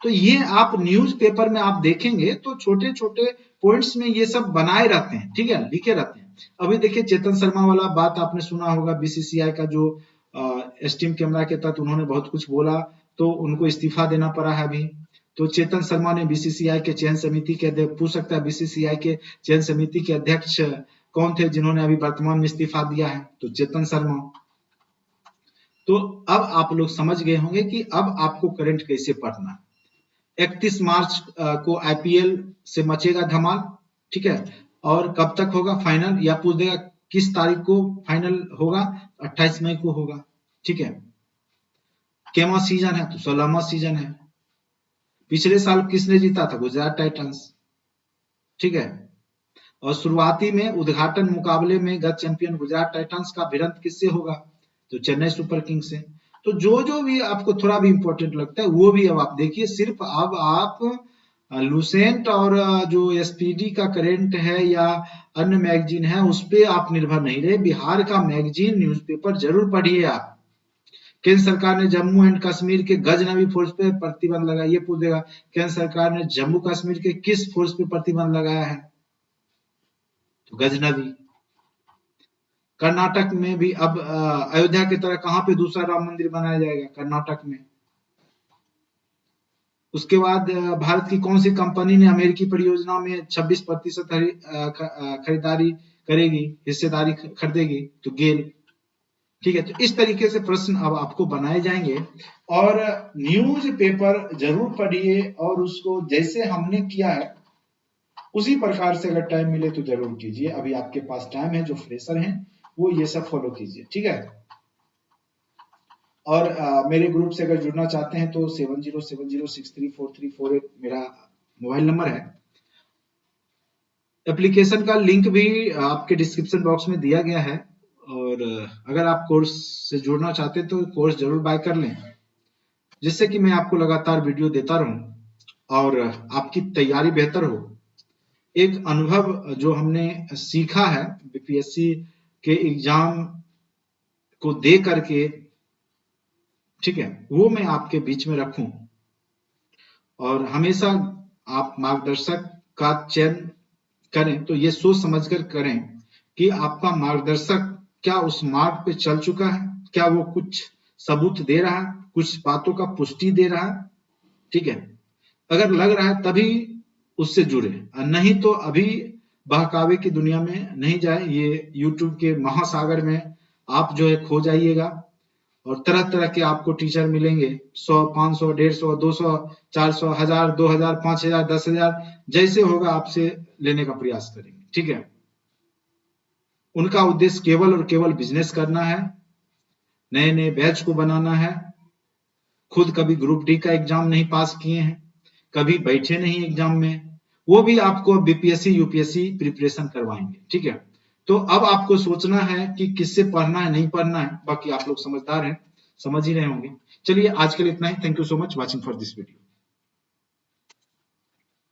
S1: तो ये आप न्यूज़पेपर में आप देखेंगे तो छोटे छोटे पॉइंट्स में ये सब बनाए रहते हैं, ठीक है, लिखे रहते हैं। अभी देखिए चेतन शर्मा वाला बात आपने सुना होगा, बीसीसीआई का जो स्टीम कैमरा के तहत उन्होंने बहुत कुछ बोला, तो उनको इस्तीफा देना पड़ा है अभी। तो चेतन शर्मा ने बीसीसीआई के चयन समिति के अध्यक्ष, पूछ सकता है बीसीसीआई के चयन समिति के अध्यक्ष कौन थे जिन्होंने अभी वर्तमान में इस्तीफा दिया है, तो चेतन शर्मा। तो अब आप लोग समझ गए होंगे कि अब आपको करंट कैसे पढ़ना है। 31 मार्च को आईपीएल से मचेगा धमाल, ठीक है। और कब तक होगा फाइनल, या पूछ देगा किस तारीख को फाइनल होगा, 28 मई को होगा, ठीक है। केमा सीजन है, तो 16वां सीजन है। पिछले साल किसने जीता था, गुजरात टाइटंस, ठीक है। और शुरुआती में उद्घाटन मुकाबले में गत चैंपियन गुजरात टाइटंस का भिड़ंत किससे होगा, तो चेन्नई सुपर किंग्स से। तो जो जो भी आपको थोड़ा भी इंपॉर्टेंट लगता है वो भी अब आप देखिए। सिर्फ अब आप लूसेंट और जो एसपीडी का करंट है या अन्य मैगजीन है उस पे आप निर्भर नहीं रहे, बिहार का मैगजीन न्यूज़पेपर जरूर पढ़िए आप। केंद्र सरकार ने जम्मू एंड कश्मीर के गजनवी फोर्स पे प्रतिबंध लगाया, ये पूछ देगा केंद्र सरकार ने जम्मू कश्मीर के किस फोर्स पे प्रतिबंध लगाया है, तो गजनवी। कर्नाटक में भी अब अयोध्या की तरह कहां पे दूसरा राम मंदिर बनाया जाएगा, कर्नाटक में। उसके बाद भारत की कौन सी कंपनी ने अमेरिकी परियोजना में 26% खरीदारी करेगी, हिस्सेदारी खरीदेगी, तो गेल। ठीक है, तो इस तरीके से प्रश्न अब आपको बनाए जाएंगे और न्यूज पेपर जरूर पढ़िए और उसको जैसे हमने किया है उसी प्रकार से अगर टाइम मिले तो जरूर कीजिए। अभी आपके पास टाइम है, जो फ्रेशर हैं वो ये सब फॉलो कीजिए। ठीक है, और मेरे ग्रुप से अगर जुड़ना चाहते हैं तो 7070634348 मेरा मोबाइल नंबर है। एप्लीकेशन का लिंक भी आपके डिस्क्रिप्शन बॉक्स में दिया गया है और अगर आप कोर्स से जुड़ना चाहते हैं तो कोर्स जरूर बाय कर लें, जिससे कि मैं आपको लगातार वीडियो देता रहूं और आपकी तैयारी बेहतर हो। एक अनुभव जो हमने सीखा है बीपीएससी के एग्जाम को दे करके, ठीक है, वो मैं आपके बीच में रखूं और हमेशा आप मार्गदर्शक का चयन करें तो ये सोच समझकर करें कि आपका मार्गदर्शक क्या उस मार्ग पे चल चुका है, क्या वो कुछ सबूत दे रहा है, कुछ बातों का पुष्टि दे रहा है। ठीक है, अगर लग रहा है तभी उससे जुड़े, नहीं तो अभी बहकावे की दुनिया में नहीं जाए। ये यूट्यूब के महासागर में आप जो है खो जाइएगा और तरह तरह के आपको टीचर मिलेंगे, 100, 500, 150, 200, 400, 1000, 2000, 5000, 10,000, जैसे होगा आपसे लेने का प्रयास करेंगे। ठीक है, उनका उद्देश्य केवल और केवल बिजनेस करना है, नए नए बैच को बनाना है। खुद कभी ग्रुप डी का एग्जाम नहीं पास किए हैं, कभी बैठे नहीं एग्जाम में, वो भी आपको बीपीएससी यूपीएससी प्रिपरेशन करवाएंगे। ठीक है, तो अब आपको सोचना है कि किससे पढ़ना है, नहीं पढ़ना है। बाकी आप लोग समझदार हैं, समझ ही रहे होंगे। चलिए आज के लिए इतना ही। Thank you so much watching for this video.